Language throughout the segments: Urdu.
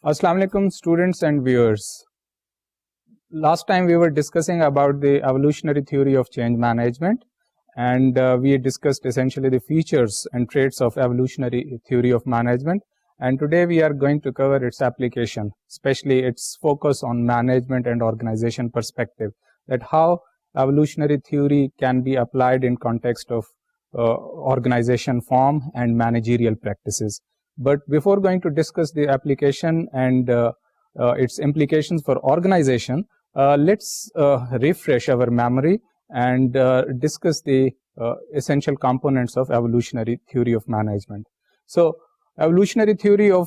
Assalamu alaikum students and viewers. Last time we were discussing about the evolutionary theory of change management, and we discussed essentially the features and traits of evolutionary theory of management, and today we are going to cover its application, especially its focus on management and organization perspective, that how evolutionary theory can be applied in context of organization form and managerial practices. But before going to discuss the application and its implications for organization, let's refresh our memory and discuss the essential components of evolutionary theory of management. So, evolutionary theory of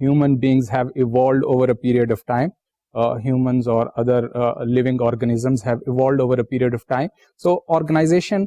human beings have evolved over a period of time. Humans or other living organisms have evolved over a period of time. So organization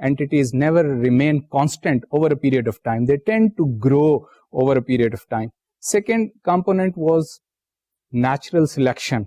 entities never remain constant over a period of time. They tend to grow over a period of time. Second component was natural selection.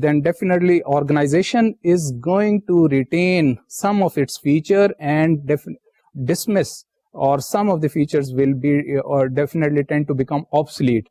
then definitely organization is going to retain some of its feature and dismiss, or some of the features will be or definitely tend to become obsolete.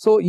So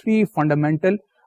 3 fundamental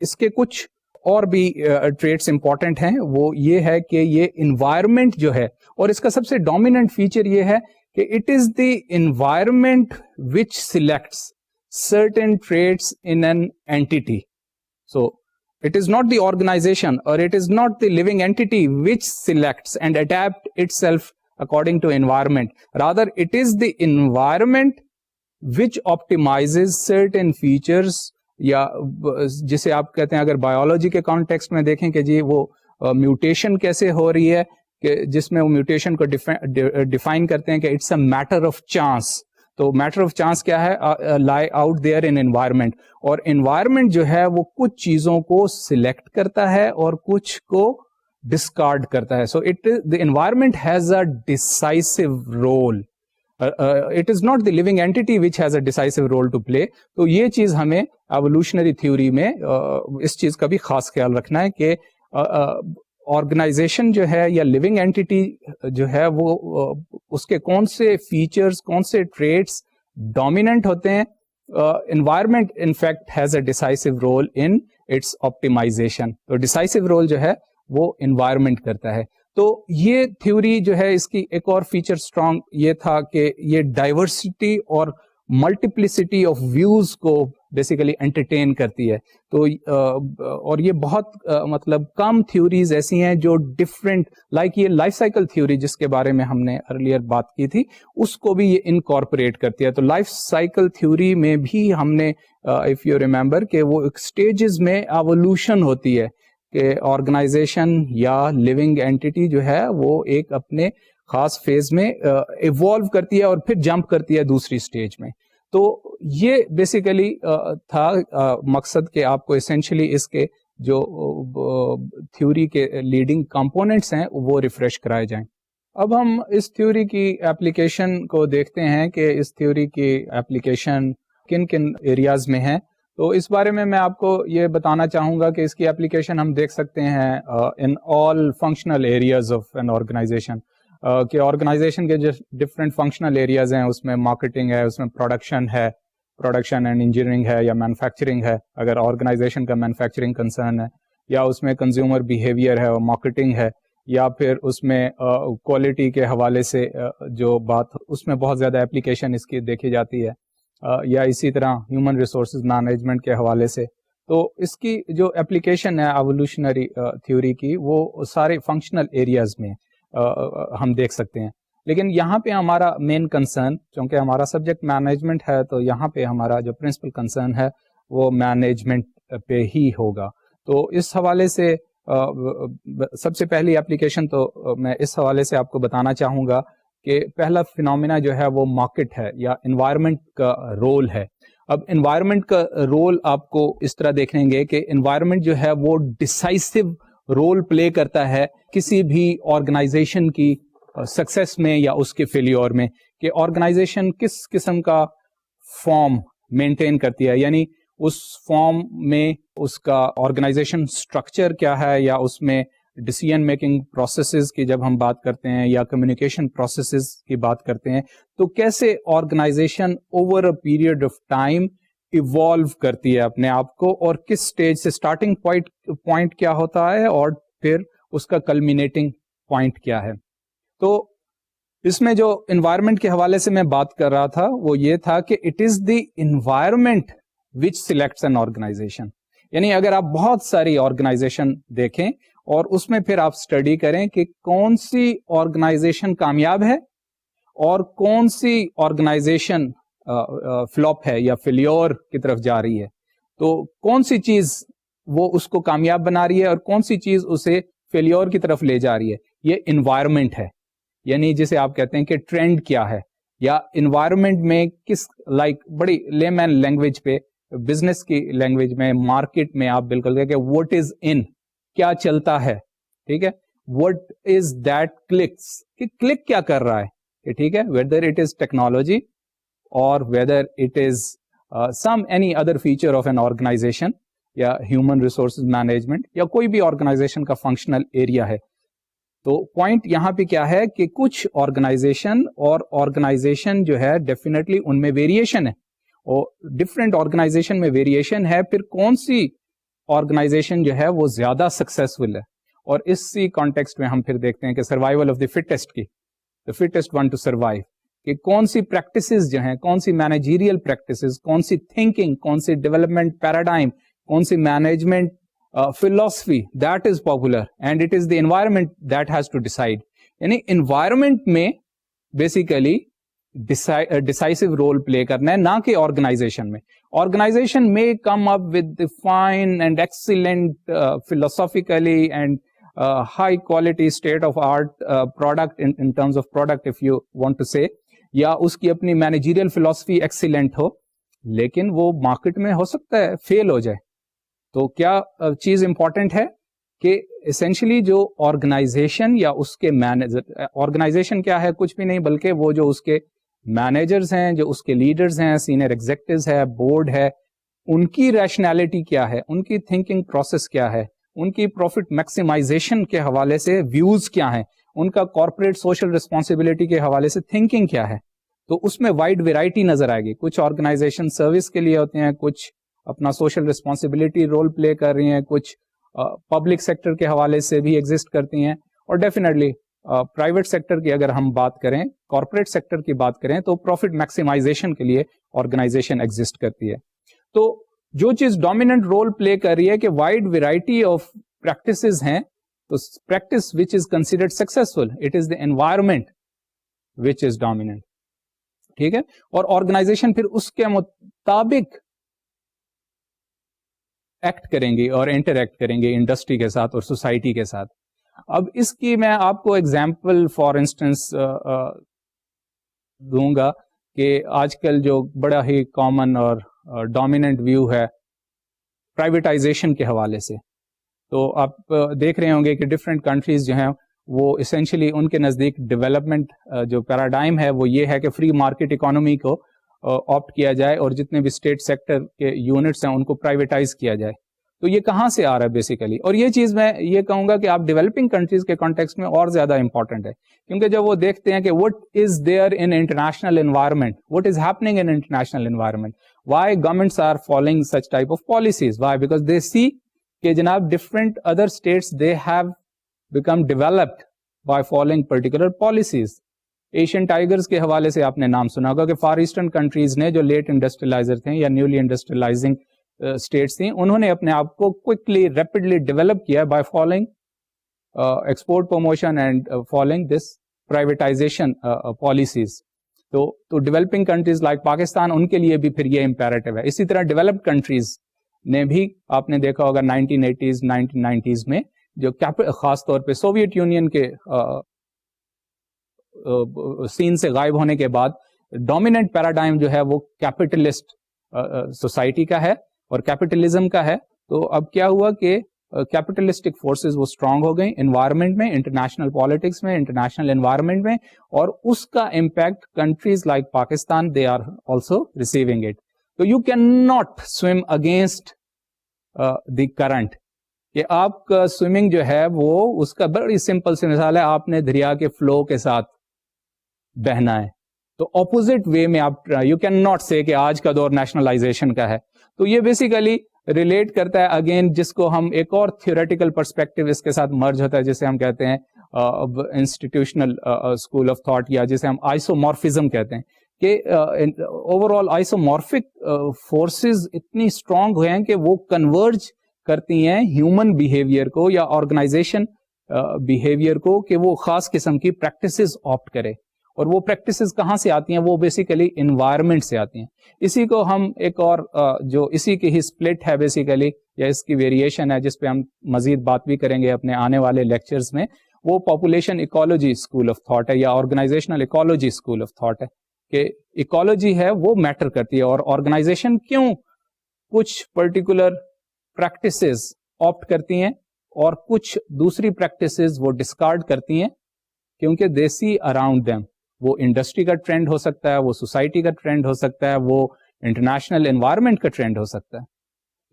اس کے کچھ اور بھی ٹریٹس امپورٹنٹ ہیں. وہ یہ ہے کہ یہ انوائرمنٹ جو ہے, اور اس کا سب سے ڈومیننٹ فیچر یہ ہے کہ it is the environment which selects certain traits in an entity. So it is not the organization or it is not the living entity which selects and adapt itself according to environment. Rather, it is the environment which optimizes certain features, یا جسے آپ کہتے ہیں اگر بایولوجی کے کانٹیکسٹ میں دیکھیں کہ جی وہ میوٹیشن کیسے ہو رہی ہے, کہ جس میں وہ میوٹیشن کو ڈیفائن کرتے ہیں کہ it's a matter of chance. تو میٹر آف چانس کیا ہے, lie out there in environment, اور انوائرمنٹ جو ہے وہ کچھ چیزوں کو سلیکٹ کرتا ہے اور کچھ کو ڈسکارڈ کرتا ہے. سو the environment has a decisive role. It is not the living entity which has a decisive role to play. تو یہ چیز ہمیں ایوولوشنری تھیوری میں اس چیز کا بھی خاص خیال رکھنا ہے کہ آرگنائزیشن جو ہے یا لیونگ اینٹی جو ہے وہ اس کے کون سے فیچرز, کون سے ٹریٹس ڈومیننٹ ہوتے ہیں. Environment in fact has a decisive role in its optimisation. تو ڈیسائسو رول جو ہے وہ انوائرمنٹ کرتا ہے. تو یہ تھیوری جو ہے اس کی ایک اور فیچر اسٹرانگ یہ تھا کہ یہ ڈائیورسٹی اور ملٹیپلسٹی آف ویوز کو بیسیکلی انٹرٹین کرتی ہے. تو اور یہ بہت مطلب کم تھیوریز ایسی ہیں جو ڈفرینٹ, لائک یہ لائف سائیکل تھیوری جس کے بارے میں ہم نے ارلیئر بات کی تھی, اس کو بھی یہ انکارپوریٹ کرتی ہے. تو لائف سائیکل تھیوری میں بھی ہم نے اف یو ریمبر کہ وہ ایک اسٹیجز میں ایوولوشن ہوتی ہے کہ آرگنائزیشن یا لیونگ اینٹی جو ہے وہ ایک اپنے خاص فیز میں ایوالو کرتی ہے اور پھر جمپ کرتی ہے دوسری سٹیج میں. تو یہ بیسیکلی تھا مقصد کہ آپ کو اسینشلی اس کے جو تھیوری کے لیڈنگ کمپوننٹس ہیں وہ ریفریش کرائے جائیں. اب ہم اس تھیوری کی ایپلیکیشن کو دیکھتے ہیں کہ اس تھیوری کی ایپلیکیشن کن کن ایریاز میں ہیں. تو اس بارے میں آپ کو یہ بتانا چاہوں گا کہ اس کی ایپلیکیشن ہم دیکھ سکتے ہیں in all functional areas of an organization. کہ آرگنائزیشن کے جو ڈفرینٹ فنکشنل ایریاز ہیں اس میں مارکیٹنگ ہے, اس میں پروڈکشن ہے, پروڈکشن اینڈ انجینئرنگ ہے, یا مینوفیکچرنگ ہے اگر آرگنائزیشن کا مینوفیکچرنگ کنسرن ہے, یا اس میں کنزیومر بیہیویئر ہے اور مارکیٹنگ ہے, یا پھر اس میں کوالٹی کے حوالے سے جو بات اس میں بہت زیادہ اپلیکیشن اس کی دیکھی جاتی ہے, یا اسی طرح ہیومن ریسورسز مینجمنٹ کے حوالے سے. تو اس کی جو اپلیکیشن ہے ایوولوشنری تھیوری کی وہ سارے فنکشنل ایریاز میں ہم دیکھ سکتے ہیں. لیکن یہاں پہ ہمارا مین کنسرن, چونکہ ہمارا سبجیکٹ مینجمنٹ ہے, تو یہاں پہ ہمارا جو پرنسپل کنسرن ہے وہ مینجمنٹ پہ ہی ہوگا. تو اس حوالے سے سب سے پہلی اپلیکیشن تو میں اس حوالے سے آپ کو بتانا چاہوں گا کہ پہلا فینومینا جو ہے وہ مارکیٹ ہے یا انوائرمنٹ کا رول ہے. اب انوائرمنٹ کا رول آپ کو اس طرح دیکھیں گے کہ انوائرمنٹ جو ہے وہ ڈیسائسو رول پلے کرتا ہے کسی بھی آرگنائزیشن کی سکسیس میں یا اس کے فیلیور میں, کہ آرگنائزیشن کس قسم کا فارم مینٹین کرتی ہے, یعنی اس فارم میں اس کا آرگنائزیشن اسٹرکچر کیا ہے, یا اس میں ڈیسیژن میکنگ پروسیسز کی جب ہم بات کرتے ہیں یا کمیونیکیشن پروسیسز کی بات کرتے ہیں, تو کیسے organisation over a period of time evolve کرتی ہے اپنے آپ کو, اور کس سٹیج سے اسٹارٹنگ پوائنٹ کیا ہوتا ہے اور پھر اس کا کلمینیٹنگ پوائنٹ کیا ہے. تو اس میں جو انوائرمنٹ کے حوالے سے میں بات کر رہا تھا وہ یہ تھا کہ it is the environment which selects an organisation. یعنی اگر آپ بہت ساری آرگنائزیشن دیکھیں اور اس میں پھر آپ اسٹڈی کریں کہ کون سی آرگنائزیشن کامیاب ہے اور کون سی آرگنائزیشن فلاپ ہے یا فیلیور کی طرف جا رہی ہے, تو کون سی چیز وہ اس کو کامیاب بنا رہی ہے اور کون سی چیز اسے فیلیور کی طرف لے جا رہی ہے, یہ انوائرمنٹ ہے. یعنی جسے آپ کہتے ہیں کہ ٹرینڈ کیا ہے, یا انوائرمنٹ میں کس بڑی لے مین لینگویج پہ, بزنس کی لینگویج میں, مارکیٹ میں آپ بالکل کہ واٹ از ان, کیا چلتا ہے, ٹھیک ہے, واٹ از دیٹ کلکس, کہ کلک کیا کر رہا ہے, کہ ٹھیک ہے, whether it is technology or whether it is any other feature of an organization یا human resources management یا کوئی بھی آرگنائزیشن کا فنکشنل ایریا ہے. تو پوائنٹ یہاں پہ کیا ہے کہ کچھ آرگنائزیشن جو ہے ڈیفینیٹلی ان میں ویریشن ہے, اور ڈفرینٹ آرگنائزیشن میں ویریشن ہے. پھر کون سی آرگنائزیشن جو ہے وہ زیادہ سکسیسفل ہے. اور اسی کانٹیکسٹ میں ہم پھر دیکھتے ہیں کہ سروائیول آف دی فٹسٹ کی, the fittest one to survive, کہ کون سی پریکٹسز جو ہیں, کون سی مینیجیریل پریکٹسز, کون سی تھنکنگ, کون سی ڈیولپمنٹ پیراڈائم, کون سی management philosophy that is popular, and it is the environment that has to decide. یعنی environment میں basically decisive role play کرنا ہے, نہ کہ organization میں. Organization may come up with the fine and excellent philosophically and high quality state of art product in terms of product if you want to say, یا اس کی اپنی managerial philosophy excellent ہو, لیکن وہ market میں ہو سکتا ہے فیل ہو جائے. تو کیا چیز امپورٹنٹ ہے کہ اسینشلی جو آرگنائزیشن یا اس کے مینیجر, آرگنائزیشن کیا ہے, کچھ بھی نہیں بلکہ وہ جو اس کے مینیجرز ہیں, جو اس کے لیڈرز ہیں, سینئر ایگزیکٹوز ہے, بورڈ ہے, ان کی ریشنالٹی کیا ہے, ان کی تھنکنگ پروسیس کیا ہے, ان کی پروفٹ میکسیمائزیشن کے حوالے سے ویوز کیا ہیں, ان کا کارپوریٹ سوشل رسپانسبلٹی کے حوالے سے تھنکنگ کیا ہے. تو اس میں وائڈ ویرائٹی نظر آئے گی. کچھ آرگنائزیشن سروس کے لیے ہوتے ہیں, کچھ اپنا سوشل رسپانسبلٹی رول پلے کر رہی ہیں, کچھ پبلک سیکٹر کے حوالے سے بھی ایگزسٹ کرتی ہیں, اور ڈیفینیٹلی پرائیویٹ سیکٹر کی اگر ہم بات کریں, کارپوریٹ سیکٹر کی بات کریں, تو پروفٹ میکسیمائزیشن کے لیے آرگنائزیشن ایگزسٹ کرتی ہے. تو جو چیز ڈومیننٹ رول پلے کر رہی ہے کہ وائڈ ویرائٹی آف پریکٹسز ہیں, تو practice which is considered successful, it is the environment which is dominant. ٹھیک ہے, اور آرگنائزیشن پھر اس کے مطابق ایکٹ کریں گے اور انٹریکٹ کریں گے انڈسٹری کے ساتھ اور سوسائٹی کے ساتھ. اب اس کی میں آپ کو ایگزامپل فار انسٹنس دوں گا کہ آج کل جو بڑا ہی کامن اور ڈومیننٹ ویو ہے پرائیویٹائزیشن کے حوالے سے, تو آپ دیکھ رہے ہوں گے کہ ڈفرینٹ کنٹریز جو ہیں وہ اسینشلی ان کے نزدیک ڈیولپمنٹ جو پیراڈائم ہے وہ یہ ہے کہ فری مارکیٹ اکانومی کو آپٹ کیا جائے اور جتنے بھی اسٹیٹ سیکٹر کے یونٹس ہیں ان کو پرائیویٹائز کیا جائے. تو یہ کہاں سے آ رہا ہے بیسیکلی, اور یہ چیز میں یہ کہوں گا کہ آپ ڈیولپنگ کنٹریز کے کانٹیکسٹ میں اور زیادہ امپورٹنٹ ہے, کیونکہ جب وہ دیکھتے ہیں کہ what is there in international environment, what is happening in international environment, why governments are following such type of policies, why, because they see کہ جناب different other states they have become developed by following particular policies. Asian tigers کے حوالے سے آپ نے نام سنا ہوگا کہ فار ایسٹرن کنٹریز نے جو لیٹ انڈسٹریلائزر تھے یا نیولی انڈسٹریلائزنگ اسٹیٹس تھیں, انہوں نے اپنے آپ کو کوئکلی ریپڈلی ڈیولپ کیا by following export promotion and following this privatisation policies. تو ڈیولپنگ کنٹریز لائک پاکستان, ان کے لیے بھی پھر یہ امپیریٹو ہے. اسی طرح ڈیولپڈ کنٹریز نے بھی آپ نے دیکھا ہوگا 1980s 1990s میں جو خاص طور پہ سوویت یونین کے سین سے غائب ہونے کے بعد ڈومیننٹ پیراڈائم جو ہے وہ کیپٹلسٹ سوسائٹی کا ہے اور کیپٹلزم کا ہے. تو اب کیا ہوا کہ کیپٹلسٹک فورسز وہ اسٹرانگ ہو گئیں انوائرمنٹ میں, انٹرنیشنل پالیٹکس میں, انٹرنیشنل انوائرمنٹ میں, اور اس کا impact countries like Pakistan they are also receiving it. تو you can not swim against the current, کہ آپ کا سوئمنگ جو ہے وہ اس کا بڑی سمپل سی مثال ہے, آپ نے دریا کے فلو کے ساتھ بہنا ہے, تو اپوزٹ وے میں آپ, یو کین ناٹ سے کہ آج کا دور نیشنلائزیشن کا ہے. تو یہ بیسیکلی ریلیٹ کرتا ہے اگین, جس کو ہم ایک اور تھیوریٹیکل پرسپیکٹو اس کے ساتھ مرج ہوتا ہے, جسے ہم کہتے ہیں انسٹیٹیوشنل اسکول آف تھاٹ, یا جسے ہم آئسومارفزم کہتے ہیں, کہ اوور آل آئسومارفک فورسز اتنی اسٹرانگ ہوئے ہیں کہ وہ کنورج کرتی ہیں ہیومن بیہیویئر کو یا آرگنائزیشن بیہیویئر کو, کہ وہ خاص قسم کی پریکٹسز آپٹ کرے. اور وہ پریکٹسز کہاں سے آتی ہیں, وہ بیسیکلی انوائرمنٹ سے آتی ہیں. اسی کو ہم ایک اور جو اسی کی ہی اسپلٹ ہے بیسیکلی, یا اس کی ویریشن ہے جس پہ ہم مزید بات بھی کریں گے اپنے آنے والے لیکچرز میں, وہ population ecology school of thought ہے یا organisational ecology school of thought ہے, کہ ایکولوجی ہے وہ میٹر کرتی ہے, اور آرگنائزیشن کیوں کچھ پرٹیکولر پریکٹسز آپٹ کرتی ہیں اور کچھ دوسری پریکٹسز وہ ڈسکارڈ کرتی ہیں, کیونکہ دے سی اراؤنڈ دیم. وہ انڈسٹری کا ٹرینڈ ہو سکتا ہے, وہ سوسائٹی کا ٹرینڈ ہو سکتا ہے, وہ انٹرنیشنل انوائرمنٹ کا ٹرینڈ ہو سکتا ہے.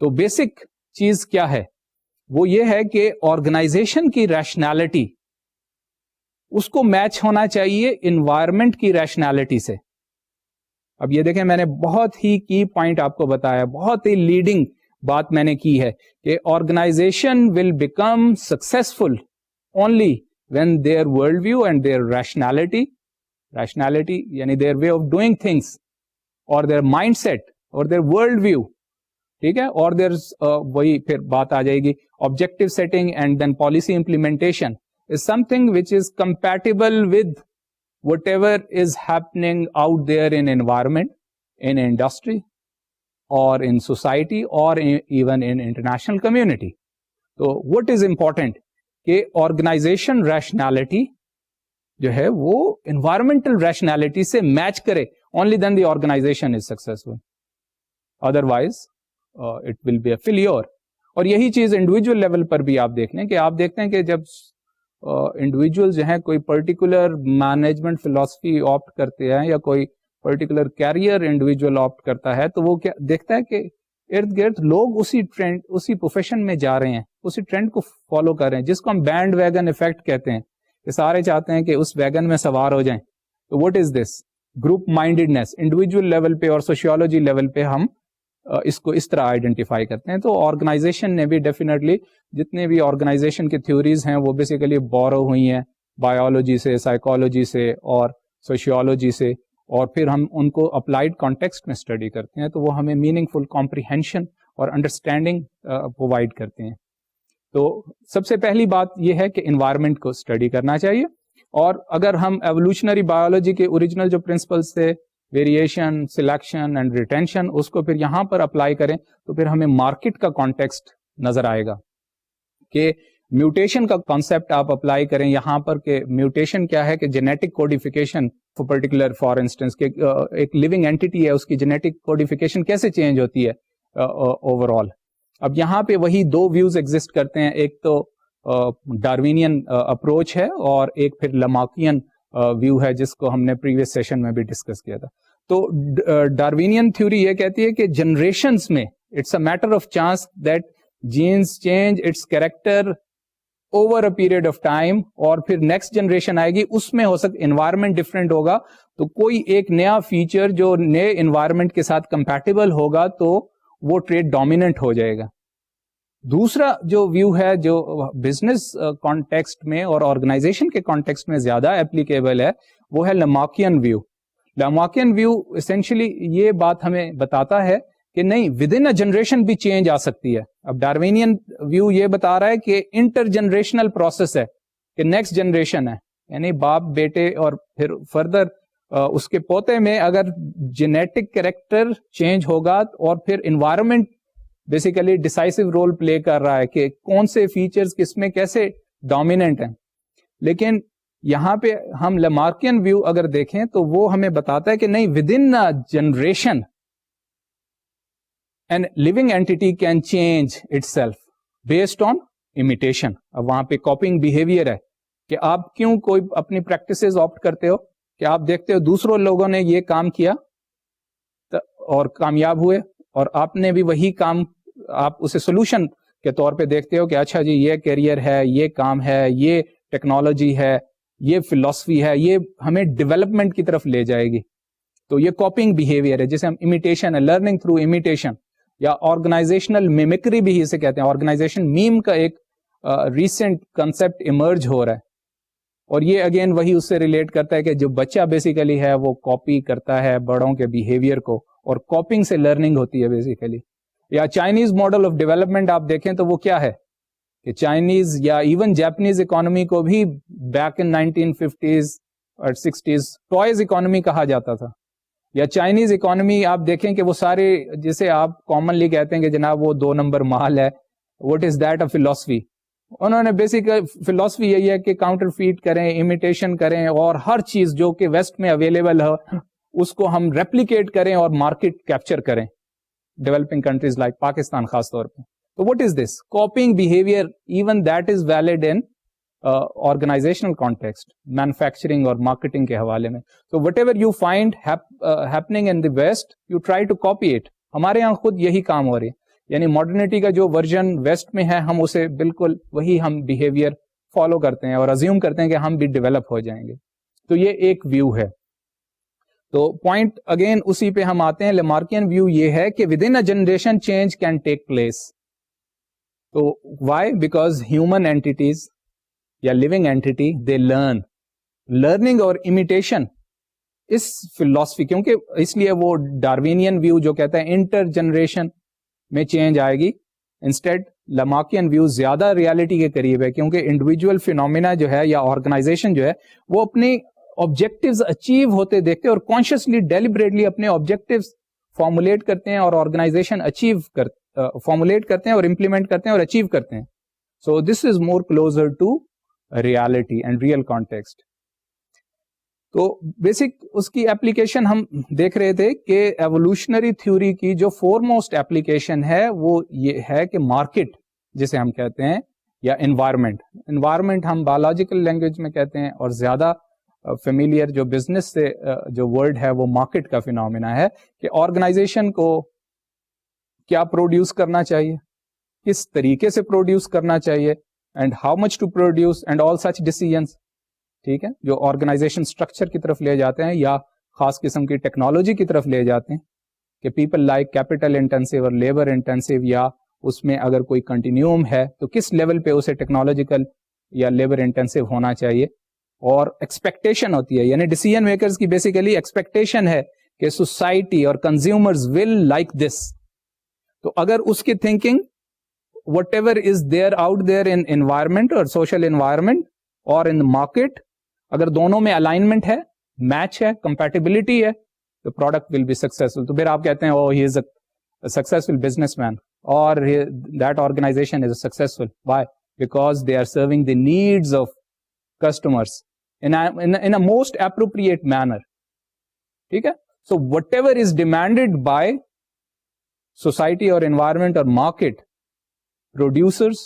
تو بیسک چیز کیا ہے, وہ یہ ہے کہ آرگنائزیشن کی ریشنالٹی اس کو میچ ہونا چاہیے انوائرمنٹ کی ریشنالٹی سے. اب یہ دیکھیں, میں نے بہت ہی کی پوائنٹ آپ کو بتایا, بہت ہی لیڈنگ بات میں نے کی ہے کہ organisation will become successful only when their worldview and their rationality یعنی their way of doing things or their mindset or their worldview, ٹھیک ہے, اور وہی پھر بات آ جائے گی objective setting and then policy implementation is something which is compatible with whatever is happening out there in environment, in industry or in society or even in international community. So what is important کہ آرگنائزیشن ریشنالٹی جو ہے وہ انوائرمنٹل ریشنالٹی سے میچ کرے, only then the organisation is successful, otherwise it will be a failure. اور یہی چیز انڈیویجل لیول پر بھی آپ دیکھ لیں کہ آپ دیکھتے ہیں کہ جب انڈیویجل جو ہیں کوئی پرٹیکولر مینجمنٹ فلاسفی آپٹ کرتے ہیں یا کوئی پرٹیکولر کیریئر انڈیویجل آپٹ کرتا ہے تو وہ کیا دیکھتا ہے کہ ارد گرد لوگ اسی ٹرینڈ, اسی پروفیشن میں جا رہے ہیں, اسی ٹرینڈ کو فالو کر رہے ہیں, جس کو ہم بینڈ ویگن ایفیکٹ کہتے ہیں کہ سارے چاہتے ہیں کہ اس ویگن میں سوار ہو جائیں. تو what is this group mindedness. Individual level پہ اور سوشیولوجی لیول پہ ہم اس کو اس طرح آئیڈینٹیفائی کرتے ہیں. تو آرگنائزیشن نے بھی ڈیفینیٹلی جتنے بھی آرگنائزیشن کی تھیوریز ہیں وہ بیسیکلی بورو ہوئی ہیں بایولوجی سے, سائیکالوجی سے اور سوشیولوجی سے, اور پھر ہم ان کو اپلائیڈ کانٹیکسٹ میں اسٹڈی کرتے ہیں تو وہ ہمیں میننگ فل کمپریہنشن اور انڈرسٹینڈنگ پرووائڈ کرتے ہیں. تو سب سے پہلی بات یہ ہے کہ انوائرمنٹ کو اسٹڈی کرنا چاہیے, اور اگر ہم ایوولوشنری بایولوجی کے اوریجنل جو پرنسپلس تھے ویریشن, سلیکشن اینڈ ریٹینشن, اس کو پھر یہاں پر اپلائی کریں تو پھر ہمیں مارکیٹ کا کانٹیکسٹ نظر آئے گا کہ میوٹیشن کا کانسیپٹ آپ اپلائی کریں یہاں پر کہ میوٹیشن کیا ہے کہ genetic codification particular for instance کہ ایک لیونگ اینٹی ہے اس کی جینیٹک کوڈیفیکیشن کیسے چینج ہوتی ہے اوور آل. اب یہاں پہ وہی دو ویوز ایگزسٹ کرتے ہیں, ایک تو ڈاروینین اپروچ ہے اور ایک پھر لمارکین ویو ہے جس کو ہم نے پریویس سیشن میں بھی ڈسکس کیا تھا. تو ڈاروینین تھیوری یہ کہتی ہے کہ جنریشنز میں it's a matter of chance that genes change its character over a period of time, اور پھر نیکسٹ جنریشن آئے گی اس میں ہو سکتا انوائرمنٹ ڈفرینٹ ہوگا تو کوئی ایک نیا فیچر جو نئے انوائرمنٹ کے ساتھ کمپیٹیبل ہوگا تو وہ ٹریڈ ڈومیننٹ ہو جائے گا. دوسرا جو ویو ہے جو بزنس کانٹیکسٹ میں اور آرگنائزیشن کے کانٹیکسٹ میں زیادہ اپلیکیبل ہے وہ ہے لمارکین ویو. لمارکین ویو اسینشلی یہ بات ہمیں بتاتا ہے کہ نہیں ود ان اے جنریشن بھی چینج آ سکتی ہے. اب ڈاروینین ویو یہ بتا رہا ہے کہ انٹر جنریشنل پروسیس ہے کہ نیکسٹ جنریشن ہے, یعنی باپ بیٹے اور پھر فردر اس کے پوتے میں اگر جینیٹک کریکٹر چینج ہوگا اور پھر environment basically decisive role play کر رہا ہے کہ کون سے فیچرز کس میں کیسے ڈومیننٹ ہیں. لیکن یہاں پہ ہم لمارکین ویو اگر دیکھیں تو وہ ہمیں بتاتا ہے کہ نہیں within generation an living entity can change itself based on imitation. اب وہاں پہ کاپنگ بہیویئر ہے کہ آپ کیوں کوئی اپنی پریکٹسز آپٹ کرتے ہو کہ آپ دیکھتے ہو دوسروں لوگوں نے یہ کام کیا اور کامیاب ہوئے اور آپ نے بھی وہی کام, آپ اسے سولوشن کے طور پہ دیکھتے ہو کہ اچھا جی یہ کیریئر ہے, یہ کام ہے, یہ ٹیکنالوجی ہے, یہ فلسفی ہے, یہ ہمیں ڈیولپمنٹ کی طرف لے جائے گی. تو یہ کاپنگ بہیویئر ہے جسے ہم امیٹیشن ہے, لرننگ تھرو امیٹیشن یا آرگنائزیشنل میمکری بھی اسے کہتے ہیں. آرگنائزیشن میم کا ایک ریسنٹ کنسپٹ ایمرج ہو رہا ہے اور یہ اگین وہی اس سے ریلیٹ کرتا ہے کہ جو بچہ بیسیکلی ہے وہ کاپی کرتا ہے بڑوں کے بہیویئر کو, اور کاپنگ سے لرننگ ہوتی ہے بیسیکلی. یا چائنیز ماڈل آف ڈیولپمنٹ آپ دیکھیں تو وہ کیا ہے کہ چائنیز یا ایون جاپنیز اکانومی کو بھی بیک ان 1950s اور 60s ٹوائز اکانومی کہا جاتا تھا. یا چائنیز اکانومی آپ دیکھیں کہ وہ سارے جسے آپ کامنلی کہتے ہیں کہ جناب وہ 2 نمبر مال ہے, واٹ از دیٹ اے فلسفی. انہوں نے بیسک فلسفی یہی ہے کہ کاؤنٹر فیٹ کریں, امیٹیشن کریں اور ہر چیز جو کہ ویسٹ میں اویلیبل ہے اس کو ہم ریپلیکیٹ کریں اور مارکیٹ کیپچر کریں, ڈیولپنگ کنٹریز لائک پاکستان خاص طور پہ. تو what is this copying behavior, even that is valid in organizational context, manufacturing اور marketing کے حوالے میں. So whatever you find happening in the West, you try to copy it. ہمارے یہاں خود یہی کام ہو رہی ہے, یعنی ماڈرنٹی کا جو ورژن ویسٹ میں ہے ہم اسے بالکل وہی ہم بیہیویئر فالو کرتے ہیں اور ازیوم کرتے ہیں کہ ہم بھی ڈیولپ ہو جائیں گے. تو یہ ایک ویو ہے. تو پوائنٹ اگین اسی پہ ہم آتے ہیں. لیمارکین ویو یہ ہے کہ with in a generation change can take place. تو وائی؟ بیکاز ہیومن اینٹیز یا لیونگ اینٹی دے لرننگ اور امیٹیشن اس فلاسفی, کیونکہ اس لیے وہ ڈاروینین ویو جو کہتا ہے انٹر جنریشن میں چینج آئے گی, انسٹیڈ لیمارکین ویو زیادہ ریالٹی کے قریب ہے, کیونکہ انڈیویجول فینومینا جو ہے یا آرگنائزیشن جو ہے وہ اپنے آبجیکٹیوز اچیو ہوتے دیکھتے ہیں اور کانشیسلی ڈیلیبریٹلی اپنے آبجیکٹیوز فارمولیٹ کرتے ہیں اور آرگنائزیشن فارمولیٹ کرتے ہیں اور امپلیمنٹ کرتے ہیں اور اچیو کرتے ہیں. So this is more closer to reality and real context. تو بیسک اس کی اپلیکیشن ہم دیکھ رہے تھے کہ ایوولوشنری تھیوری کی جو فور موسٹ اپلیکیشن ہے وہ یہ ہے کہ مارکیٹ جسے ہم کہتے ہیں یا انوائرمنٹ ہم بایولوجیکل لینگویج میں کہتے ہیں, اور زیادہ فیملیئر جو بزنس سے جو ورڈ ہے وہ مارکیٹ کا فینومینا ہے کہ آرگنائزیشن کو کیا پروڈیوس کرنا چاہیے, کس طریقے سے پروڈیوس کرنا چاہیے, and how much to produce and all such decisions. ٹھیک ہے, جو آرگنائزیشن اسٹرکچر کی طرف لے جاتے ہیں یا خاص قسم کی ٹیکنالوجی کی طرف لے جاتے ہیں کہ پیپل لائک کیپٹل انٹینسو اور لیبر انٹینسو, یا اس میں اگر کوئی کنٹینیوم ہے تو کس لیول پہ اسے ٹیکنالوجیکل یا لیبر انٹینسو ہونا چاہیے. اور ایکسپیکٹیشن ہوتی ہے, یعنی ڈیسیژن میکرز کی بیسیکلی ایکسپیکٹیشن ہے کہ سوسائٹی اور کنزیومرز ول لائک دس. تو اگر اس کی thinking what ever is there out there in environment اور سوشل انوائرمنٹ اور ان مارکیٹ, اگر دونوں میں الائنمنٹ ہے, میچ ہے, کمپیٹیبلٹی ہے, تو پروڈکٹ ول بی سکسیسفل. تو پھر آپ کہتے ہیں ہی از اے سکسیسفل بزنس مین اور that organisation is successful. Why? Because they are serving the needs of customers in a most appropriate manner. ٹھیک ہے, so whatever is demanded by society or environment or market, producers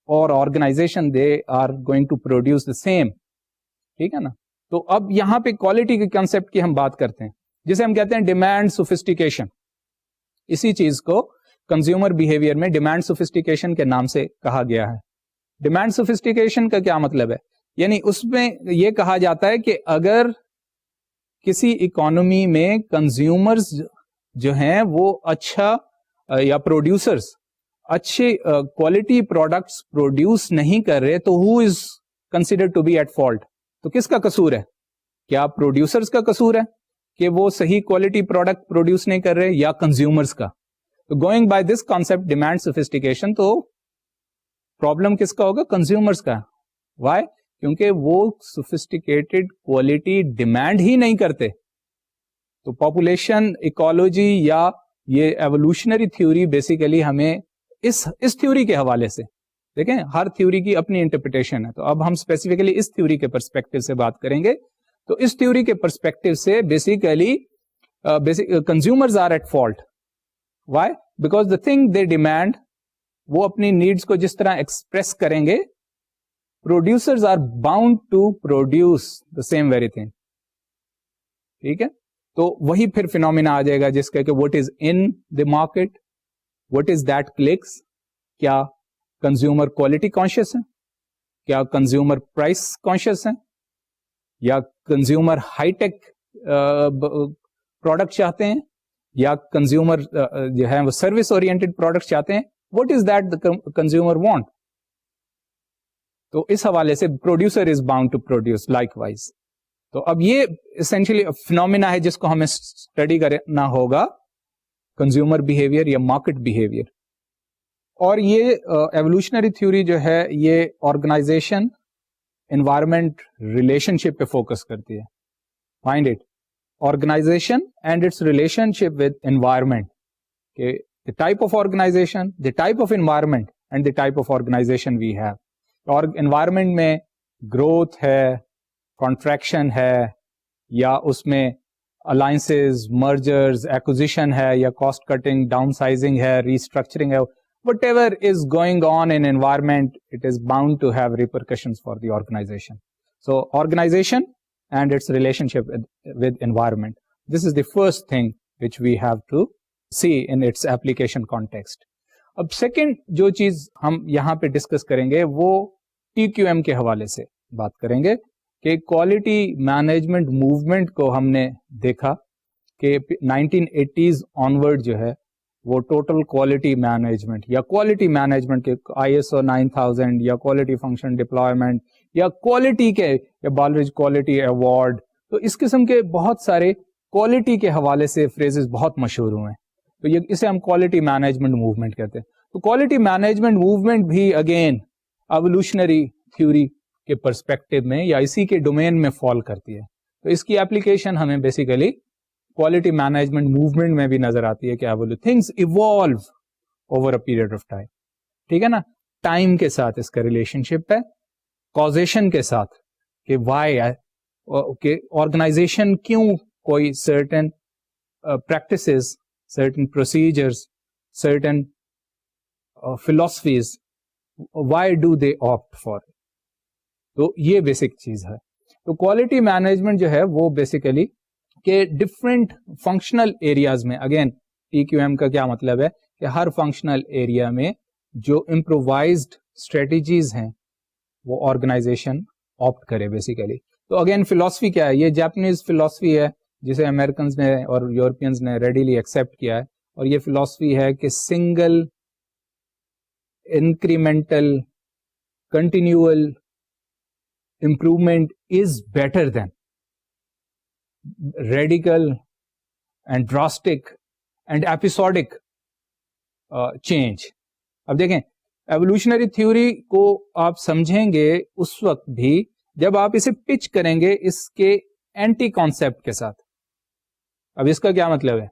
or organization, they are going to produce the same. ٹھیک ہے نا. تو اب یہاں پہ کوالٹی کے کنسپٹ کی ہم بات کرتے ہیں جسے ہم کہتے ہیں ڈیمانڈ سوفسٹیکیشن. اسی چیز کو کنزیومر بیہیویئر میں ڈیمانڈ سوفسٹیکیشن کے نام سے کہا گیا ہے. ڈیمانڈ سوفسٹیکیشن کا کیا مطلب ہے؟ یعنی اس میں یہ کہا جاتا ہے کہ اگر کسی اکانومی میں کنزیومرز جو ہیں وہ اچھا یا پروڈیوسرز اچھے کوالٹی پروڈکٹس پروڈیوس نہیں کر رہے تو who is considered to be at fault. تو کس کا قصور ہے؟ کیا پروڈیوسرز کا قصور ہے کہ وہ صحیح کوالٹی پروڈکٹ پروڈیوس نہیں کر رہے, یا کنزیومرز کا؟ تو going by this concept demand sophistication, تو پرابلم کس کا ہوگا؟ کنزیومرز کا. وائی؟ کیونکہ وہ سوفسٹیکیٹڈ کوالٹی ڈیمانڈ ہی نہیں کرتے. تو پاپولیشن ایکولوجی یا یہ ایوولوشنری تھیوری بیسیکلی ہمیں اس تھیوری کے حوالے سے دیکھیں, ہر تھیوری کی اپنی انٹرپریٹیشن ہے. تو اب ہم اسپیسیفکلی اس تھیوری کے پرسپیکٹو سے بات کریں گے. تو اس تھیوری کے پرسپیکٹو سے basically consumers are at fault. Why? Because the thing they demand, وہ اپنی نیڈس کو جس طرح ایکسپریس کریں گے, producers are bound to produce the same very thing. ٹھیک ہے, تو وہی پھر فینومینا آ جائے گا جس کا کہ what is in the market, what is that clicks. کیا کنزیومر کوالٹی کانشیس ہے, کیا کنزیومر پرائس کانشیس ہے, یا کنزیومر ہائی ٹیک پروڈکٹ چاہتے ہیں, یا کنزیومر جو ہے وہ سروس اورینٹڈ پروڈکٹ چاہتے ہیں. what is that the consumer want. تو اس حوالے سے producer is bound to produce likewise. تو اب یہ اسینشلی فینومینا ہے جس کو ہمیں اسٹڈی کرنا ہوگا, کنزیومر بیہیویئر یا مارکیٹ بیہیویئر. اور یہ ایوولوشنری تھیوری جو ہے یہ آرگنائزیشن انوائرمنٹ ریلیشن شپ پہ فوکس کرتی ہے. Find it, organisation and its relationship with environment, کہ the type of organization, the type of environment and the type of organization we have. اور انوائرمنٹ میں گروتھ ہے, کانٹریکشن ہے, یا اس میں الائنسز, مرجرز, ایکوزیشن ہے, یا کاسٹ کٹنگ, ڈاؤن سائزنگ ہے, ریسٹرکچرنگ ہے, whatever is going on in environment, it is bound to have repercussions for the organisation. So organisation and its relationship with environment, this is the first thing which we have to see in its application context. اب سیکنڈ جو چیز ہم یہاں پہ ڈسکس کریں گے وہ ٹی کیو ایم کے حوالے سے بات کریں گے کہ کوالٹی مینجمنٹ موومنٹ کو ہم نے دیکھا کہ 1980s آنورڈ جو ہے وہ ٹوٹل کوالٹی مینجمنٹ یا کوالٹی مینجمنٹ کے ISO 9000 یا کوالٹی فنکشن ڈپلائمنٹ یا کوالٹی کے یا بالرج کوالٹی ایوارڈ، تو اس قسم کے بہت سارے کوالٹی کے حوالے سے فریزز بہت مشہور ہوئے ہیں. تو یہ اسے ہم کوالٹی مینجمنٹ موومنٹ کہتے ہیں. تو کوالٹی مینجمنٹ موومنٹ بھی اگین ایوولوشنری تھیوری کے پرسپیکٹو میں یا اسی کے ڈومین میں فال کرتی ہے. تو اس کی اپلیکیشن ہمیں بیسیکلی کوالٹی مینجمنٹ موومنٹ میں بھی نظر آتی ہے کہ things evolve over a period of time. ٹھیک ہے نا، ٹائم کے ساتھ اس کا ریلیشن شپ ہے، کازیشن کے ساتھ کہ وائی کہ آرگنائزیشن کیوں کوئی certain practices, certain procedures, certain philosophies why do they opt for. تو یہ بیسک چیز ہے. تو کوالٹی مینجمنٹ جو ہے وہ بیسیکلی کہ ڈفرینٹ فنکشنل ایریاز میں، اگین TQM کا کیا مطلب ہے کہ ہر فنکشنل ایریا میں جو امپرووائزڈ اسٹریٹجیز ہیں وہ آرگنائزیشن آپٹ کرے بیسیکلی. تو اگین فلاسفی کیا ہے؟ یہ جاپنیز فلاسفی ہے جسے امریکنز نے اور یورپینز نے ریڈیلی ایکسیپٹ کیا ہے، اور یہ فلاسفی ہے کہ single incremental continual improvement is better than radical and drastic and episodic change. اب دیکھیں ایوولوشنری تھیوری کو آپ سمجھیں گے اس وقت بھی جب آپ اسے پچ کریں گے اس کے اینٹی کانسیپٹ کے ساتھ. اب اس کا کیا مطلب ہے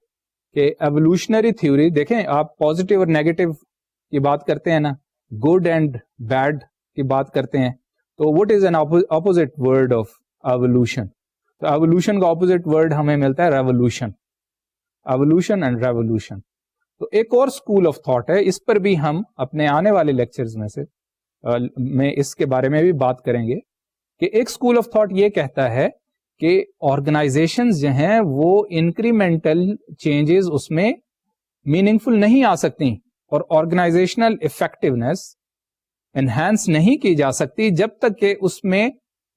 کہ ایوولوشنری تھیوری، دیکھیں آپ پازیٹیو اور نیگیٹو کی بات کرتے ہیں نا، گڈ اینڈ بیڈ کی بات کرتے ہیں، تو what is an opposite word of evolution? تو ایوولوشن کا اپوزٹ ورڈ ہمیں ملتا ہے ریوولوشن. Evolution and revolution. تو ایک اور اسکول آف تھاٹ ہے، اس پر بھی ہم اپنے آنے والے لیکچرز میں اس کے بارے میں بھی بات کریں گے کہ ایک اسکول آف تھاٹ یہ کہتا ہے کہ آرگنائزیشنز جو ہیں وہ انکریمنٹل چینجز اس میں میننگ فل نہیں آ سکتی، اور آرگنائزیشنل افیکٹونیس انہینس نہیں کی جا سکتی جب تک کہ اس میں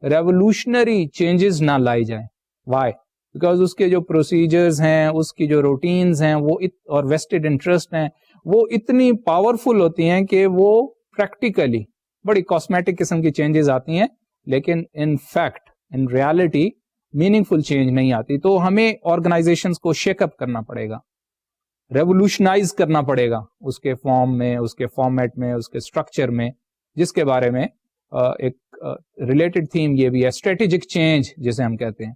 ریوولوشنری چینجز نہ لائی جائیں. وائی؟ بیکاز اس کے جو پروسیجرز ہیں، اس کی جو روٹینز ہیں وہ اور ویسٹڈ انٹرسٹ ہیں وہ اتنی پاورفل ہوتی ہیں کہ وہ پریکٹیکلی بڑی کاسمیٹک قسم کی چینجز آتی ہیں، لیکن in fact in reality meaningful change نہیں آتی. تو ہمیں آرگنائزیشنز کو شیک اپ کرنا پڑے گا، ریوولوشنائز کرنا پڑے گا اس کے فارم میں، اس کے فارمیٹ میں، اس کے اسٹرکچر میں، جس کے بارے میں ایک ریلیٹڈ تھیم یہ بھی ہے اسٹریٹجک چینج جسے ہم کہتے ہیں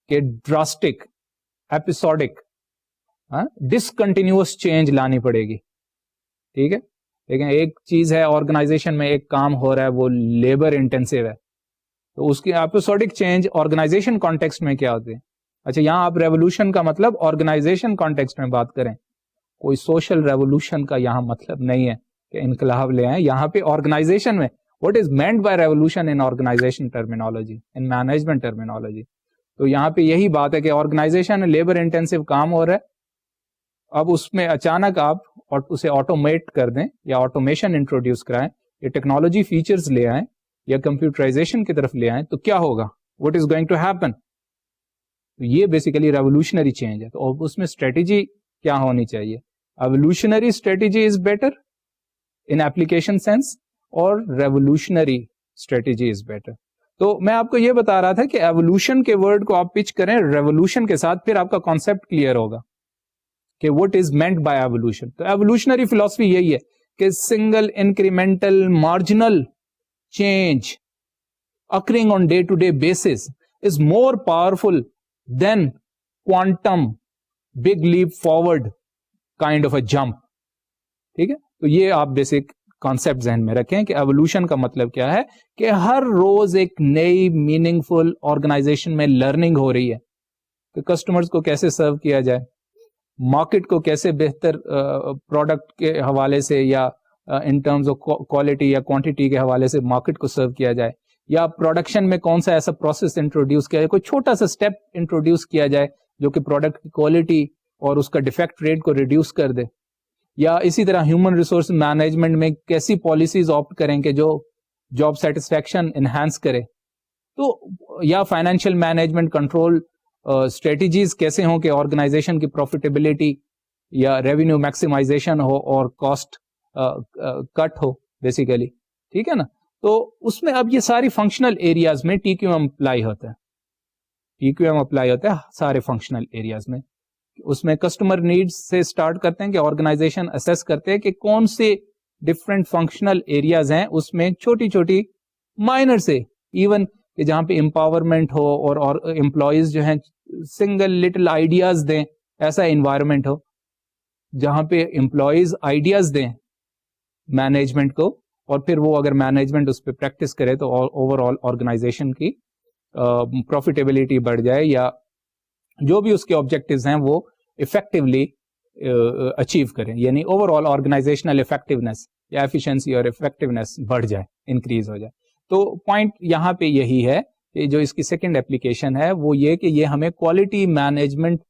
کہ ڈراسٹک، ایپیسوڈک، ڈسکنٹینیوس چینج لانی پڑے گی. ٹھیک ہے، لیکن ایک چیز ہے آرگنائزیشن میں ایک کام ہو رہا ہے وہ لیبر انٹینسو ہے، تو اس کی ایپیسوڈک چینج آرگنائزیشن کانٹیکسٹ میں کیا ہوتے ہیں. اچھا، یہاں آپ ریوولوشن کا مطلب آرگنائزیشن کانٹیکسٹ میں بات کریں، کوئی سوشل ریوولوشن کا یہاں مطلب نہیں ہے کہ انقلاب لے آئیں. یہاں پہ آرگنائزیشن میں what is meant by revolution in organization terminology, in management terminology. تو یہاں پہ یہی بات ہے کہ آرگنائزیشن لیبر انٹینسو کام ہو رہا ہے، اب اس میں اچانک آپ اسے آٹومیٹ کر دیں یا آٹومیشن انٹروڈیوس کرائیں یا ٹیکنالوجی فیچرز لے آئیں یا کمپیوٹرائزیشن کی طرف لے آئیں تو کیا ہوگا؟ what is going to happen؟ یہ بیسیکلی ریوولوشنری چینج ہے. تو اس میں اسٹریٹجی کیا ہونی چاہیے؟ Evolutionary strategy is better in application sense, اور ریوولوشنری اسٹریٹجی از بیٹر. تو میں آپ کو یہ بتا رہا تھا کہ ایوولوشن کے ورڈ کو آپ پچ کریں ریوولوشن کے ساتھ، پھر آپ کا کانسیپٹ کلیئر ہوگا کہ what is meant by evolution. تو ایوولوشنری فلاسفی یہی ہے کہ single incremental marginal change occurring on day-to-day basis is more powerful than quantum big leap forward kind of a jump. ٹھیک ہے، تو یہ آپ بیسک کانسیپٹ ذہن میں رکھیں کہ ایوولوشن کا مطلب کیا ہے کہ ہر روز ایک نئی میننگ فل آرگنائزیشن میں لرننگ ہو رہی ہے کہ کسٹمرز کو کیسے سرو کیا جائے، مارکیٹ کو کیسے بہتر پروڈکٹ کے حوالے سے یا ان ٹرمز آف کوالٹی یا کوانٹٹی کے حوالے سے مارکیٹ کو سرو کیا جائے، یا پروڈکشن میں کون سا ایسا پروسیس انٹروڈیوس کیا جائے، کوئی چھوٹا سا اسٹیپ انٹروڈیوس کیا جائے جو کہ پروڈکٹ کی کوالٹی اور اس کا ڈیفیکٹ ریٹ کو ریڈیوس کر دے. یا اسی طرح ہیومن ریسورس مینجمنٹ میں کیسی پالیسیز آپٹ کریں کہ جو جاب سیٹسفیکشن انہانس کرے. تو یا فائنینشیل مینجمنٹ کنٹرول اسٹریٹجیز کیسے ہوں کہ آرگنائزیشن کی پروفیٹیبلٹی یا ریونیو میکسیمائزیشن ہو اور کاسٹ کٹ ہو بیسیکلی, ٹھیک ہے نا. تو اس میں اب یہ ساری فنکشنل ایریاز میں ٹی کیو ایم اپلائی ہوتا ہے, ٹی کیو ایم اپلائی ہوتا ہے سارے فنکشنل ایریاز میں. اس میں کسٹمر نیڈز سے اسٹارٹ کرتے ہیں کہ آرگنائزیشن اسیس کرتے ہیں کہ کون سے ڈفرینٹ فنکشنل ایریاز ہیں, اس میں چھوٹی چھوٹی مائنر سے ایون کہ جہاں پہ امپاورمنٹ ہو اور امپلائیز جو ہیں سنگل لٹل آئیڈیاز دیں, ایسا انوائرمنٹ ہو جہاں پہ امپلائیز آئیڈیاز دیں مینجمنٹ کو, اور پھر وہ اگر مینجمنٹ اس پہ پریکٹس کرے تو اوور آل آرگنائزیشن کی پروفیٹیبلٹی بڑھ جائے, یا جو بھی اس کے آبجیکٹیوز ہیں وہ افیکٹولی اچیو کریں, یعنی اوور آل آرگنائزیشنل افیکٹونیس یا ایفیشنسی اور افیکٹونیس بڑھ جائے, انکریز ہو جائے. تو پوائنٹ یہاں پہ یہی ہے کہ جو اس کی سیکنڈ اپلیکیشن ہے وہ یہ کہ یہ ہمیں کوالٹی مینجمنٹ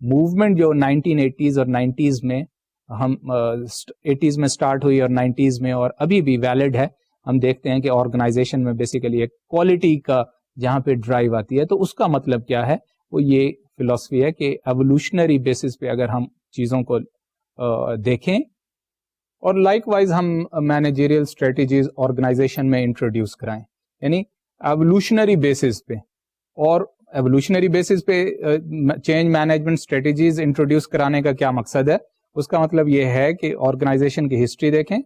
موومنٹ جو 1980s اور 90s میں ہم 80s میں اسٹارٹ ہوئی اور 90s میں اور ابھی بھی ویلڈ ہے, ہم دیکھتے ہیں کہ آرگنائزیشن میں بیسیکلی ایک کوالٹی کا جہاں پہ ڈرائیو آتی ہے. تو اس کا مطلب کیا ہے, وہ یہ فلسفی ہے کہ ایوولوشنری بیسس پہ اگر ہم چیزوں کو دیکھیں اور لائک وائز ہم مینیجریل اسٹریٹجیز آرگنائزیشن میں انٹروڈیوس کرائیں, یعنی ایوولوشنری بیسس پہ, اور ایوولوشنری بیسس پہ چینج مینجمنٹ اسٹریٹجیز انٹروڈیوس کرانے کا کیا مقصد ہے, اس کا مطلب یہ ہے کہ آرگنائزیشن کی ہسٹری دیکھیں,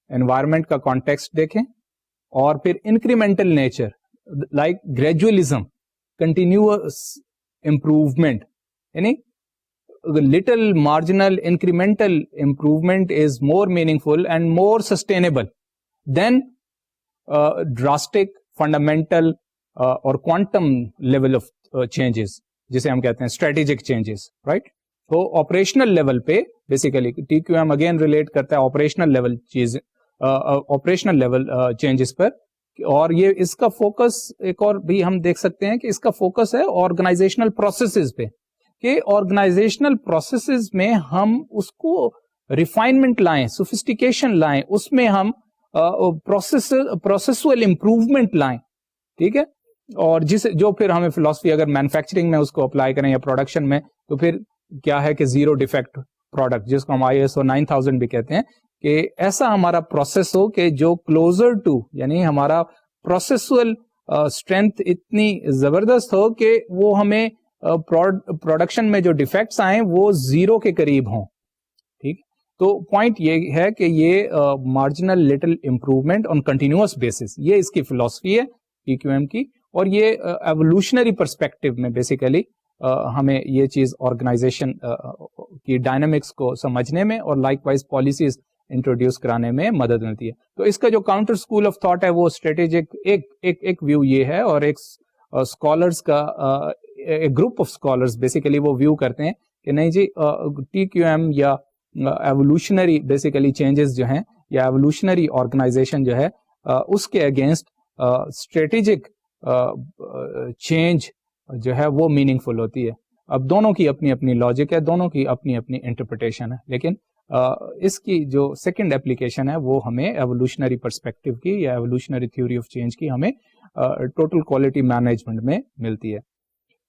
انوائرمنٹ کا کانٹیکسٹ دیکھیں, اور پھر incremental nature like gradualism, continuous improvement, یعنی little marginal incremental improvement is more meaningful and more sustainable than drastic fundamental or quantum level of changes جسے ہم کہتے ہیں strategic changes, right. تو operational level پہ basically TQM again relate کرتا ہے operational level چیز operational level changes پر, اور یہ اس کا فوکس ایک اور بھی ہم دیکھ سکتے ہیں کہ اس کا فوکس ہے organizational processes پہ, کہ آرگنائزیشنل پروسیسز میں ہم اس کو ریفائنمنٹ لائیں, سوفسٹیکیشن لائیں, اس میں ہم پروسیسول امپروومنٹ لائیں, ٹھیک ہے. اور جو پھر ہمیں فلسفی اگر مینوفیکچرنگ میں اس کو اپلائی کریں یا پروڈکشن میں, تو پھر کیا ہے کہ زیرو ڈیفیکٹ پروڈکٹ, جس کو ہم ISO 9000 بھی کہتے ہیں, کہ ایسا ہمارا پروسیس ہو کہ جو کلوزر ٹو, یعنی ہمارا پروسیسول اسٹرینتھ اتنی زبردست ہو کہ وہ ہمیں پروڈکشن میں جو ڈیفیکٹس آئیں وہ زیرو کے قریب ہوں, ٹھیک. تو پوائنٹ یہ ہے کہ یہ marginal little improvement on continuous basis, یہ اس کی فلسفی ہے TQM کی, اور یہ ایوولوشنری پرسپیکٹو میں بیسیکلی ہمیں یہ چیز آرگنائزیشن کی ڈائنامکس کو سمجھنے میں اور لائک وائز پالیسیز انٹروڈیوس کرانے میں مدد ملتی ہے. تو اس کا جو کاؤنٹر اسکول آف تھاٹ ہے وہ اسٹریٹجک ایک ویو یہ ہے, اور ایک اسکالرس کا ایک گروپ آف اسکالرس بیسیکلی وہ ویو کرتے ہیں کہ نہیں جی TQM یا ایوولوشنری بیسیکلی چینجز جو ہیں یا ایوولوشنری آرگنائزیشن جو ہے اس کے اگینسٹ اسٹریٹجک چینج جو ہے وہ میننگ فل ہوتی ہے. اب دونوں کی اپنی اپنی لاجک ہے, دونوں کی اپنی اپنی انٹرپریٹیشن ہے, لیکن اس کی جو سیکنڈ اپلیکیشن ہے وہ ہمیں ایوولوشنری پرسپیکٹو کی یا ایوولوشنری تھیوری آف چینج کی ہمیں ٹوٹل کوالٹی مینجمنٹ میں ملتی ہے.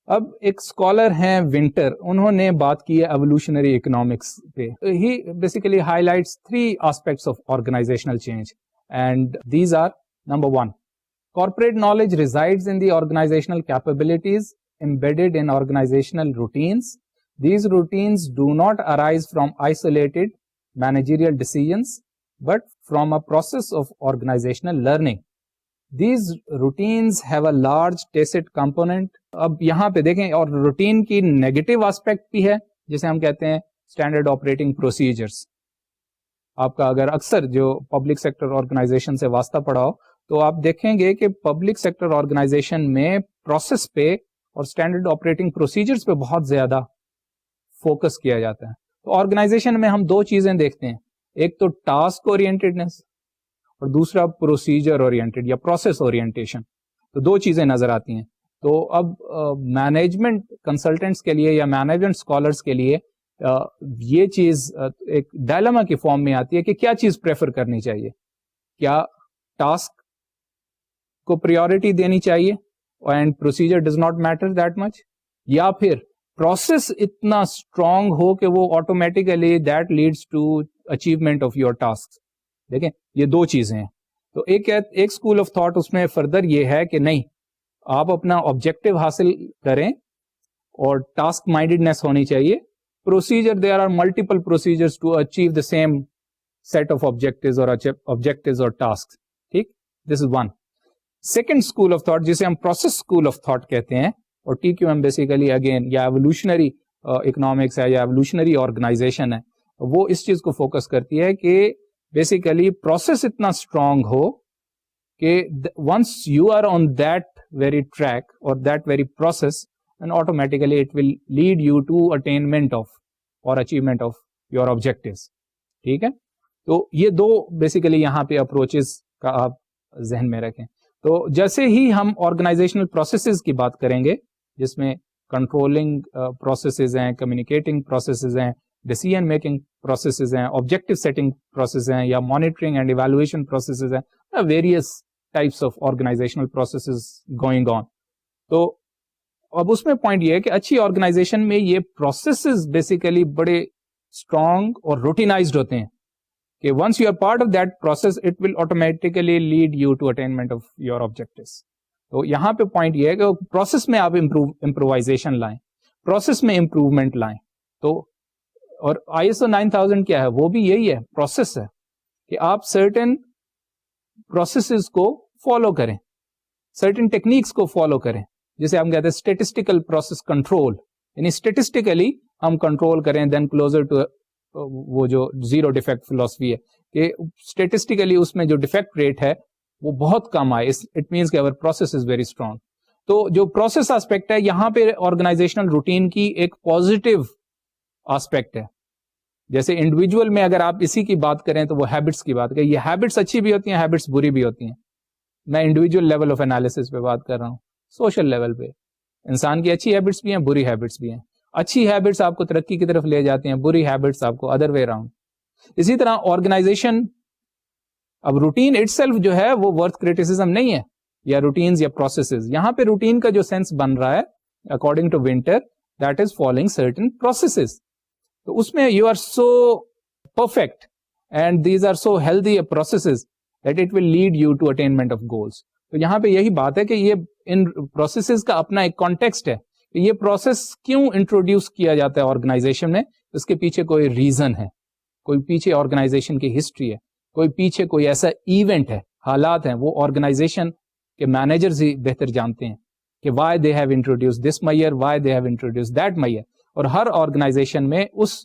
اب ایک اسکالر ہیں ونٹر, انہوں نے بات کی ہے ایوولوشنری اکنامکس پہ. He basically highlights 3 aspects of organizational change, and these are: number 1, corporate knowledge resides in the organizational capabilities embedded in organizational routines. These routines do not arise from isolated managerial decisions, but from a process of organizational learning. These routines have a large tacit component. اب یہاں پہ دیکھیں, اور روٹین کی نیگیٹو آسپیکٹ بھی ہے جسے ہم کہتے ہیں اسٹینڈرڈ آپریٹنگ پروسیجرز. آپ کا اگر اکثر جو پبلک سیکٹر آرگنائزیشن سے واسطہ پڑا ہو تو آپ دیکھیں گے کہ پبلک سیکٹر آرگنائزیشن میں پروسیس پہ اور اسٹینڈرڈ آپریٹنگ پروسیجرز پہ بہت زیادہ فوکس کیا جاتا ہے. تو آرگنائزیشن میں ہم 2 چیزیں دیکھتے ہیں, ایک تو ٹاسک اورینٹیڈنس اور دوسرا پروسیجر اورینٹیڈ یا پروسیس اورینٹیشن. تو 2 چیزیں نظر آتی ہیں. تو اب مینجمنٹ کنسلٹنٹس کے لیے یا مینجمنٹ اسکالرس کے لیے یہ چیز ایک ڈائلما کی فارم میں آتی ہے کہ کیا چیز پریفر کرنی چاہیے. کیا ٹاسک کو پریورٹی دینی چاہیے and procedure does not matter that much, یا پھر پروسیس اتنا اسٹرانگ ہو کہ وہ automatically that leads to achievement of your task. دیکھیں یہ دو چیزیں ہیں. تو ایک اسکول آف تھاٹ اس میں فردر یہ ہے کہ نہیں, آپ اپنا آبجیکٹو حاصل کریں اور ٹاسک مائنڈیڈنیس ہونی چاہیے. Procedure, there are multiple procedures to achieve the same set of objectives اور ٹاسک. ٹھیک, this is one. Second school of thought جسے ہم پروسیس اسکول آف تھاٹ کہتے ہیں, اور T Q M basically again یا ایوولوشنری اکنامکس ہے یا ایوولوشنری آرگنائزیشن ہے, وہ اس چیز کو فوکس کرتی ہے کہ بیسیکلی پروسیس اتنا اسٹرانگ ہو کہ once you are on that very track اور that very process, and automatically it will lead you to attainment of or achievement of your objectives. ٹھیک ہے, تو یہ دو بیسیکلی یہاں پہ اپروچز کا آپ ذہن میں رکھیں. تو جیسے ہی ہم آرگنائزیشنل پروسیسز کی بات کریں گے جس میں کنٹرولنگ پروسیسز ہیں, کمیونیکیٹنگ پروسیسز ہیں, ڈیسیژن میکنگ پروسیسز ہیں, آبجیکٹو سیٹنگ پروسیس ہیں, یا مانیٹرنگ اینڈ ایویلویشن پروسیسز ہیں, various types of organisational processes going on. تو اب اس میں پوائنٹ یہ ہے کہ اچھی آرگنائزیشن میں یہ پروسیسز بیسیکلی بڑے اسٹرانگ اور روٹینائزڈ ہوتے ہیں کہ once you are part of that process it will automatically lead you to attainment of your objectives. تو یہاں پہ پوائنٹ یہ ہے کہ پروسیس میں آپ امپرووائزیشن لائیں, پروسیس میں امپروومنٹ لائیں. تو اور ISO 9000 کیا ہے, وہ بھی یہی ہے, پروسیس ہے کہ آپ سرٹن پروسیسز کو فالو کریں, سرٹن ٹیکنیکس کو فالو کریں, جسے ہم کہتے ہیں اسٹیٹسٹیکل پروسیس کنٹرول, یعنی اسٹیٹسٹیکلی ہم کنٹرول کریں دین کلوزر ٹو وہ جو زیرو ڈیفیکٹ فلاسفی ہے کہ اسٹیٹسٹیکلی اس میں جو ڈیفیکٹ ریٹ ہے وہ بہت کم آئے. اٹ مینس کہ اور پروسیس از ویری اسٹرانگ. تو جو پروسیس آسپیکٹ ہے یہاں پہ آرگنائزیشنل روٹین کی ایک پازیٹیو آسپیکٹ ہے. جیسے انڈیویجول میں اگر آپ اسی کی بات کریں تو وہ ہیبٹس کی بات کریں, یہ ہیبٹس اچھی بھی ہوتی ہیں, ہیبٹس بری بھی ہوتی ہیں. میں انڈیویجول لیول آف انالیسس پہ بات کر رہا ہوں. سوشل لیول پہ انسان کی اچھی ہیبٹس بھی ہیں, بری ہیبٹس بھی ہیں. اچھی ہیبٹس آپ کو ترقی کی طرف لے جاتی ہیں, بری ہیبٹس آپ کو ادر وے اراؤنڈ. اسی طرح آرگنائزیشن اب روٹین اٹ سیلف جو ہے وہ ورتھ کریٹیسزم نہیں ہے, یا روٹینز یا پروسیسز. یہاں پہ روٹین کا جو سینس بن رہا ہے according to Winter that is following certain processes. تو اس میں you are so perfect and these are so healthy processes that it will lead you to attainment of goals. تو یہاں پہ یہی بات ہے کہ یہ ان پروسیسز کا اپنا ایک کانٹیکسٹ ہے کہ یہ پروسیس کیوں انٹروڈیوس کیا جاتا ہے آرگنائزیشن میں. اس کے پیچھے کوئی ریزن ہے, کوئی پیچھے آرگنائزیشن کی ہسٹری ہے, کوئی پیچھے کوئی ایسا ایونٹ ہے, حالات ہیں. وہ آرگنائزیشن کے مینیجرز ہی بہتر جانتے ہیں کہ why they have introduce this میئر, why they have introduce that میئر. اور ہر آرگنائزیشن میں اس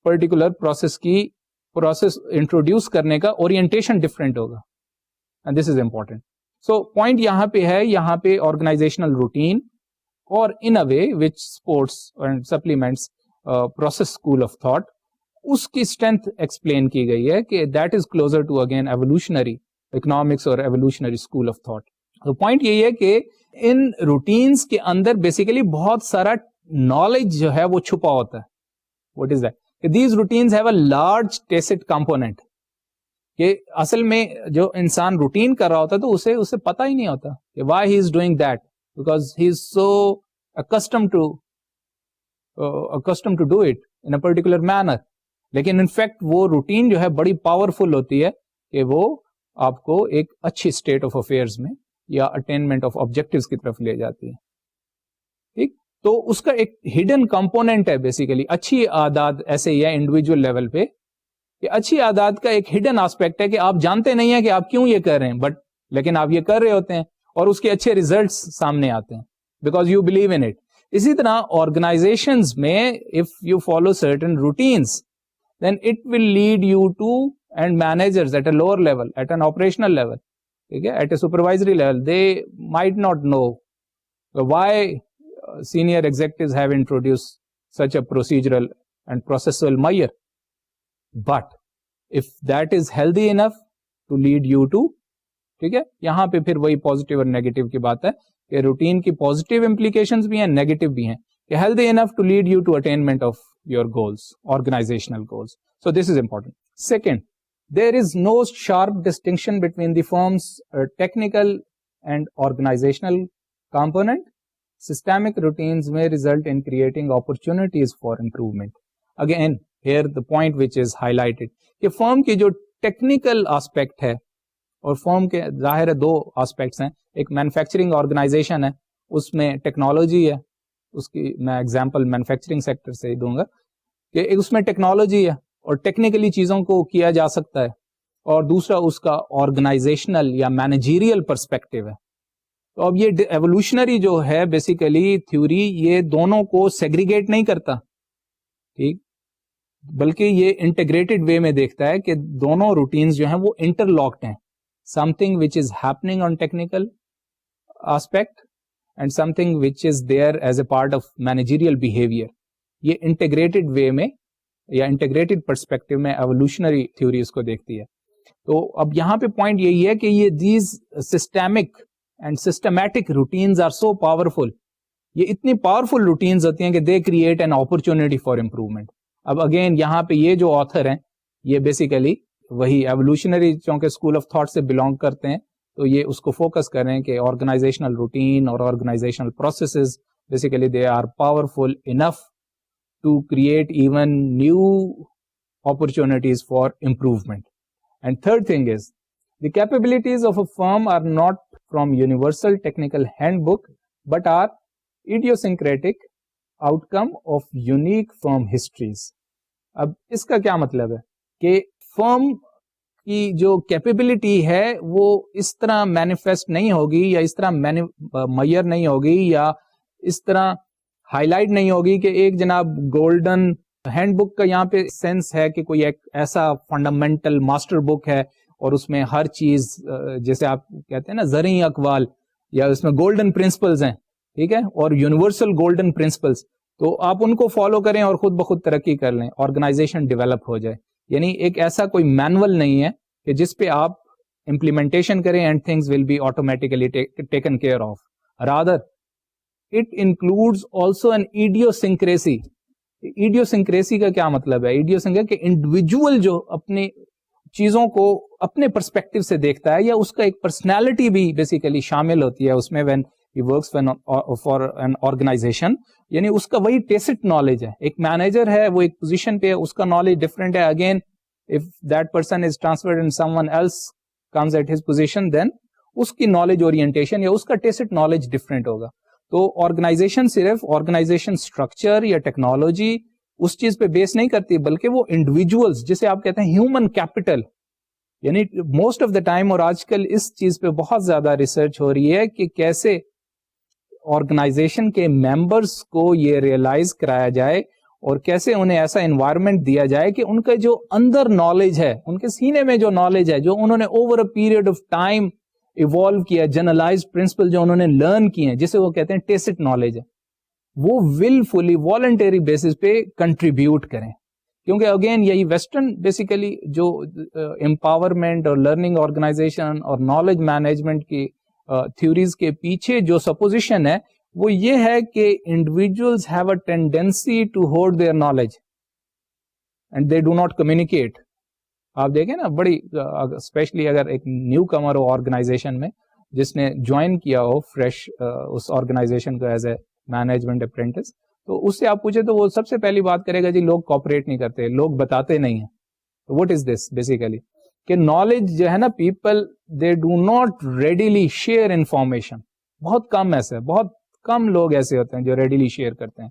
پرٹیکولر پروسیس انٹروڈیوس کرنے کا اورینٹیشن ڈفرینٹ ہوگا, and this is important. So point یہاں پہ ہے, یہاں پہ آرگنائزیشنل روٹین اور in a way which supports and supplements process school of thought, اس کی اسٹرینتھ ایکسپلین کی گئی ہے کہ that is closer to again evolutionary economics اور ایوولوشنری اسکول آف تھاٹ. تو پوائنٹ یہی ہے کہ ان روٹینس کے اندر بیسیکلی بہت سارا نالج جو ہے وہ چھپا ہوتا ہے. What is that? These routines have a large test component, کہ اصل میں جو انسان روٹین کر رہا ہوتا ہے تو اسے پتہ ہی نہیں ہوتا کہ why he is doing that, because he is so accustomed to do it in a particular manner. لیکن انفیکٹ وہ روٹین جو ہے بڑی پاورفل ہوتی ہے کہ وہ آپ کو ایک اچھی اسٹیٹ آف افیئرز میں یا اٹینمنٹ آف آبجیکٹیوز کی طرف لے جاتی ہے. ٹھیک, تو اس کا ایک ہڈن کمپوننٹ ہے بیسیکلی. اچھی عادات ایسے ہی ہے انڈیویجول لیول پہ کہ اچھی عادات کا ایک ہڈن آسپیکٹ ہے کہ آپ جانتے نہیں ہیں کہ آپ کیوں یہ کر رہے ہیں, لیکن آپ یہ کر رہے ہوتے ہیں اور اس کے اچھے ریزلٹس سامنے آتے ہیں because you believe in it. اسی طرح آرگنائزیشنز میں if you follow certain routines then it will lead you to and managers at a lower level, at an operational level, okay, at a supervisory level, they might not know why senior executives have introduced such a procedural and processual measure. But if that is healthy enough to lead you to, ٹھیک ہے, یہاں پہ پھر وہی پازیٹیو اور نیگیٹو کی بات ہے کہ روٹین کی پازیٹیو امپلیکیشنز بھی ہیں, نیگیٹو بھی ہیں, کہ healthy enough to lead you to attainment of your goals, organizational goals. So this is important. Second, there is no sharp distinction between the firm's technical and organizational component. Systemic routines may result in creating opportunities for improvement. Again, here the point which is highlighted کہ فرم کی جو ٹیکنیکل آسپیکٹ ہے, اور فرم کے ظاہر ہے دو آسپیکٹس ہیں, ایک مینوفیکچرنگ آرگنائزیشن ہے, اس میں ٹیکنالوجی ہے, اس کی میں ایگزامپل مینوفیکچرنگ سیکٹر سے ہی دوں گا کہ اس میں ٹیکنالوجی ہے اور ٹیکنیکلی چیزوں کو کیا جا سکتا ہے, اور دوسرا اس کا آرگنائزیشنل یا مینیجیریل پرسپیکٹو ہے. تو اب یہ ایوولوشنری جو ہے بیسیکلی تھیوری یہ دونوں کو سیگریگیٹ نہیں کرتا, ٹھیک, بلکہ یہ انٹیگریٹڈ وے میں دیکھتا ہے کہ دونوں روٹینز جو ہیں وہ انٹر لاکڈ ہیں. Some thing which is happening on technical aspect and some thing which is there as a part of managerial behaviour. یہ انٹیگریٹڈ وے میں یا انٹیگریٹڈ پرسپیکٹو میں ایوولوشنری تھیوری اس کو دیکھتی ہے. تو اب یہاں پہ پوائنٹ یہی ہے کہ یہ these systemic and systematic routines are so powerful. یہ اتنی پاورفل روٹینز ہوتی ہیں کہ they create an opportunity for improvement. اب اگین یہاں پہ یہ جو آتھر ہیں یہ بیسیکلی وہی ایوولوشنری چونکہ اسکول آف تھاٹ سے بلانگ کرتے ہیں, تو یہ اس کو فوکس کر رہے ہیں کہ آرگنائزیشنل روٹین اور organisational processes basically they are powerful enough to create even new opportunities for improvement. And third thing is, the capabilities of a firm are not from universal technical handbook, but are idiosyncratic outcome of unique firm histories. اب اس کا کیا مطلب ہے کہ فرم کی جو کیپیبلٹی ہے وہ اس طرح مینیفیسٹ نہیں ہوگی یا اس طرح میئر نہیں ہوگی یا اس طرح ہائی لائٹ نہیں ہوگی کہ ایک جناب گولڈن ہینڈ بک کا یہاں پہ سینس ہے کہ کوئی ایک ایسا فنڈامنٹل ماسٹر بک ہے اور اس میں ہر چیز جیسے آپ کہتے ہیں نا زرعی اقوال یا اس میں گولڈن پرنسپلز ہیں, ٹھیک ہے, اور یونیورسل گولڈن پرنسپلز, تو آپ ان کو فالو کریں اور خود بخود ترقی کر لیں, آرگنائزیشن ڈیولپ ہو جائے. یعنی ایک ایسا کوئی مینول نہیں ہے کہ جس پہ آپ امپلیمنٹیشن کریں and things will be automatically taken care of. Rather it includes also an idiosyncrasy. Idiosyncrasy کا کیا مطلب ہے؟ ایڈیوسنکریسی کہ انڈیویجول جو اپنی چیزوں کو اپنے پرسپیکٹو سے دیکھتا ہے یا اس کا ایک پرسنالٹی بھی بیسیکلی شامل ہوتی ہے اس میں when he works for an organization. یعنی اس کا وہی ٹیسٹ نالج ہے. ایک مینیجر ہے وہ ایک پوزیشن پہ ہے, اس کا نالج ڈفرینٹ ہے. Again if that person is transferred and someone else comes at his position, then اس کی نالج اورینٹیشن یا اس کا ٹیسٹ نالج ڈفرینٹ ہوگا. تو آرگنائزیشن صرف آرگنائزیشن اسٹرکچر یا ٹیکنالوجی اس چیز پہ بیس نہیں کرتی بلکہ وہ انڈیویجولس جسے آپ کہتے ہیں ہیومن کیپٹل. یعنی موسٹ آف دا ٹائم اور آج کل اس چیز پہ بہت زیادہ ریسرچ ہو رہی ہے کہ کیسے آرگنائزیشن کے ممبرس کو یہ ریئلائز کرایا جائے اور کیسے انہیں ایسا انوائرمنٹ دیا جائے کہ ان کا جو اندر نالج ہے, ان کے سینے میں جو نالج ہے, جو انہوں نے over a period of time evolve کیا, جنرلائز پرنسپل جو انہوں نے لرن کیے ہیں جسے وہ کہتے ہیں ٹیسٹ نالج ہے, وہ ول فلی والنٹری بیسس پہ کنٹریبیوٹ کریں. کیونکہ اگین یہی ویسٹرن بیسیکلی جو امپاورمنٹ اور لرننگ آرگنائزیشن اور نالج مینجمنٹ کی تھیوریز کے پیچھے جو سپوزیشن ہے وہ یہ ہے کہ individuals have a tendency to hold their knowledge and they do not communicate. آپ دیکھیں نا بڑی اسپیشلی اگر ایک نیو کمر ہو آرگنائزیشن میں جس نے جوائن کیا ہو فریش اس آرگنائزیشن کو ایز اے مینجمنٹ اپرینٹس, تو اس سے آپ پوچھے تو وہ سب سے پہلی بات کرے گا جی لوگ کوآپریٹ نہیں کرتے, لوگ بتاتے نہیں ہیں. واٹ از دس بیسیکلی کہ نالج جو ہے نا people they do not readily share information. بہت کم ایسے, بہت کم لوگ ایسے ہوتے ہیں جو ریڈیلی شیئر کرتے ہیں.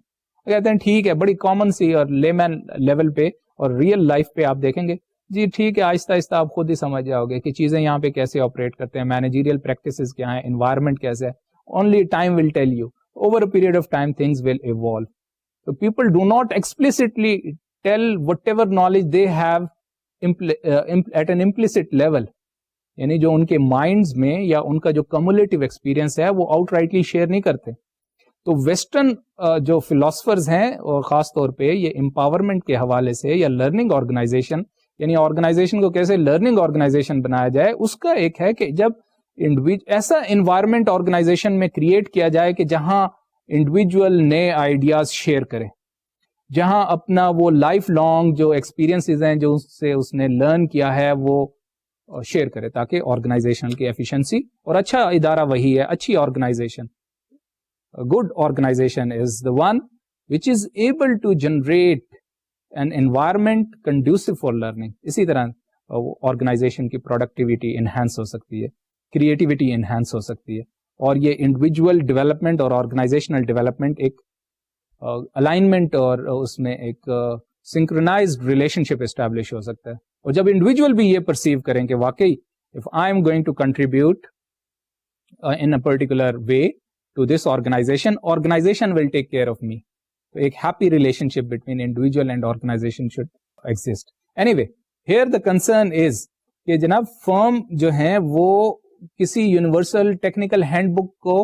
کہتے ہیں ٹھیک ہے, بڑی کامن سی اور لیمن لیول پہ اور ریئل لائف پہ آپ دیکھیں گے جی ٹھیک ہے, آہستہ آہستہ آپ خود ہی سمجھ جاؤ گے کہ چیزیں یہاں پہ کیسے آپریٹ کرتے ہیں, مینیجیریل پریکٹسز کیا ہیں, انوائرمنٹ کیسے ہے. Only time will tell you. Over a period of time things will evolve. So people do not explicitly tell whatever knowledge they have at an implicit level. یعنی جو ان کے مائنڈز میں یا ان کا جو کمولیٹو ایکسپیرئنس ہے وہ آؤٹ رائٹلی شیئر نہیں کرتے. تو ویسٹرن جو فلاسفرز ہیں اور خاص طور پہ یہ امپاورمنٹ کے حوالے سے یا لرننگ آرگنائزیشن, یعنی آرگنائزیشن کو کیسے لرننگ آرگنائزیشن بنایا جائے, اس کا ایک ہے کہ جب ایسا انوائرمنٹ آرگنائزیشن میں کریٹ کیا جائے کہ جہاں انڈیویجول نئے آئیڈیاز شیئر کریں, جہاں اپنا وہ لائف لانگ جو ایکسپیرینسز ہیں جو اس نے لرن کیا ہے وہ شیئر کرے تاکہ آرگنائزیشن کی ایفیشنسی, اور اچھا ادارہ وہی ہے, اچھی organization A good organization is the one which is able to generate an environment conducive for learning. اسی طرح آرگنائزیشن کی پروڈکٹیوٹی انہینس ہو سکتی ہے, کریٹیوٹی انہینس ہو سکتی ہے, اور یہ انڈیویجول ڈیولپمنٹ اور آرگنائزیشنل ڈیولپمنٹ ایک الائنمنٹ اور اس میں ایک سنکرونائزڈ ریلیشن شپ اسٹیبلش ہو سکتا ہے. اور جب انڈیویجول بھی یہ پرسیو کریں کہ واقعی if I am going to contribute in a particular way to this organization, organization will take care of me. So ایک happy relationship between individual and organization should exist. Anyway, here the concern is کہ جناب فرم جو ہیں وہ کسی یونیورسل ٹیکنیکل ہینڈ بک کو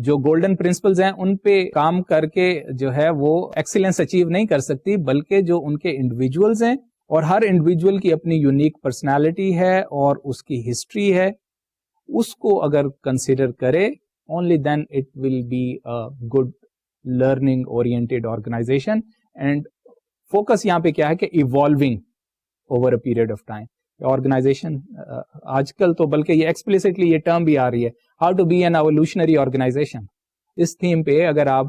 جو گولڈن پرنسپلز ہیں ان پہ کام کر کے جو ہے وہ ایکسیلنس اچیو نہیں کر سکتی, بلکہ جو ان کے انڈیویجولز ہیں اور ہر انڈیویجول کی اپنی یونیک پرسنالٹی ہے اور اس کی ہسٹری ہے, اس کو اگر کنسیڈر کرے only then it will be a good learning oriented organization. And focus یہاں پہ کیا ہے کہ evolving over a period of time. Organisation آج کل تو بلکہ یہ ایکسپلیسٹلی یہ ٹرم بھی آ رہی ہے, how to be an evolutionary organisation. اس تھیم پہ اگر آپ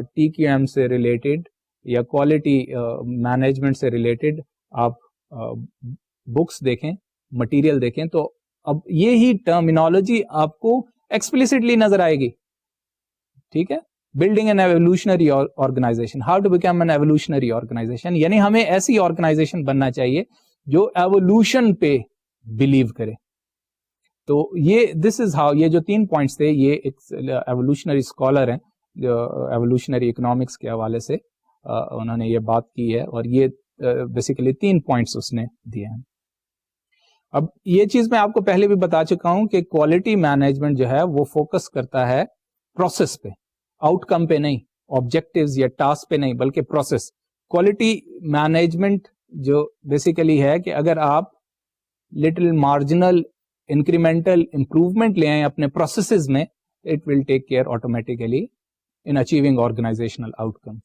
ٹی کیو ایم سے ریلیٹڈ یا کوالٹی مینجمنٹ سے ریلیٹڈ آپ بکس دیکھیں, مٹیریل دیکھیں, تو اب یہی ٹرمینالوجی آپ کو ایکسپلیسٹلی نظر آئے گی. ٹھیک ہے, building an evolutionary organisation, how to become an evolutionary organisation, یعنی ہمیں ایسی آرگنائزیشن بننا چاہیے جو ایوولوشن پہ بلیو کرے. تو یہ دس از ہاؤ, یہ جو 3 پوائنٹس تھے یہ ایک ایوولوشنری اسکالر ہیں جو ایوولوشنری اکنامکس کے حوالے سے انہوں نے یہ بات کی ہے, اور یہ بیسیکلی 3 پوائنٹس اس نے دیے ہیں. اب یہ چیز میں آپ کو پہلے بھی بتا چکا ہوں کہ کوالٹی مینجمنٹ جو ہے وہ فوکس کرتا ہے پروسیس پہ, آؤٹ کم پہ نہیں, آبجیکٹیوز یا ٹاسک پہ نہیں, بلکہ پروسیس. کوالٹی مینجمنٹ جو بیسیکلی ہے کہ اگر آپ لٹل مارجنل انکریمنٹل امپروومنٹ لے آئیں اپنے پروسیسز میں, it will take care automatically in achieving organisational outcome.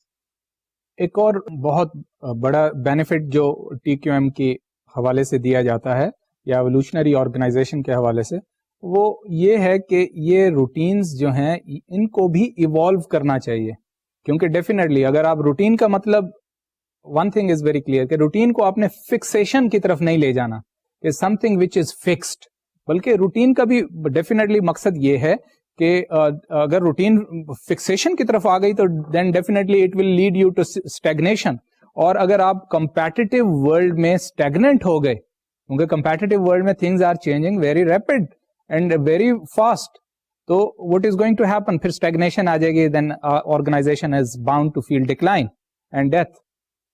ایک اور بہت بڑا بینیفٹ جو ٹی کیو ایم کے حوالے سے دیا جاتا ہے یا ایوولوشنری آرگنائزیشن کے حوالے سے, وہ یہ ہے کہ یہ روٹینز جو ہیں ان کو بھی ایوالو کرنا چاہیے. کیونکہ ڈیفینیٹلی اگر آپ روٹین کا مطلب, one thing is very clear کہ روٹین کو آپ نے فکسیشن کی طرف نہیں لے جانا کہ some thing which is fixed, بلکہ روٹین کا بھی ڈیفینیٹلی مقصد یہ ہے کہ اگر روٹین فکسیشن کی طرف آ گئی تو then definitely it will lead you to stagnation. اور اگر آپ کمپیٹیٹو ورلڈ میں اسٹیگننٹ ہو گئے, کیونکہ کمپیٹیٹو ورلڈ میں things are changing very rapid and very fast, تو what is going to happen, پھر اسٹیگنیشن آ جائے گی, then organization is bound to fail decline and death.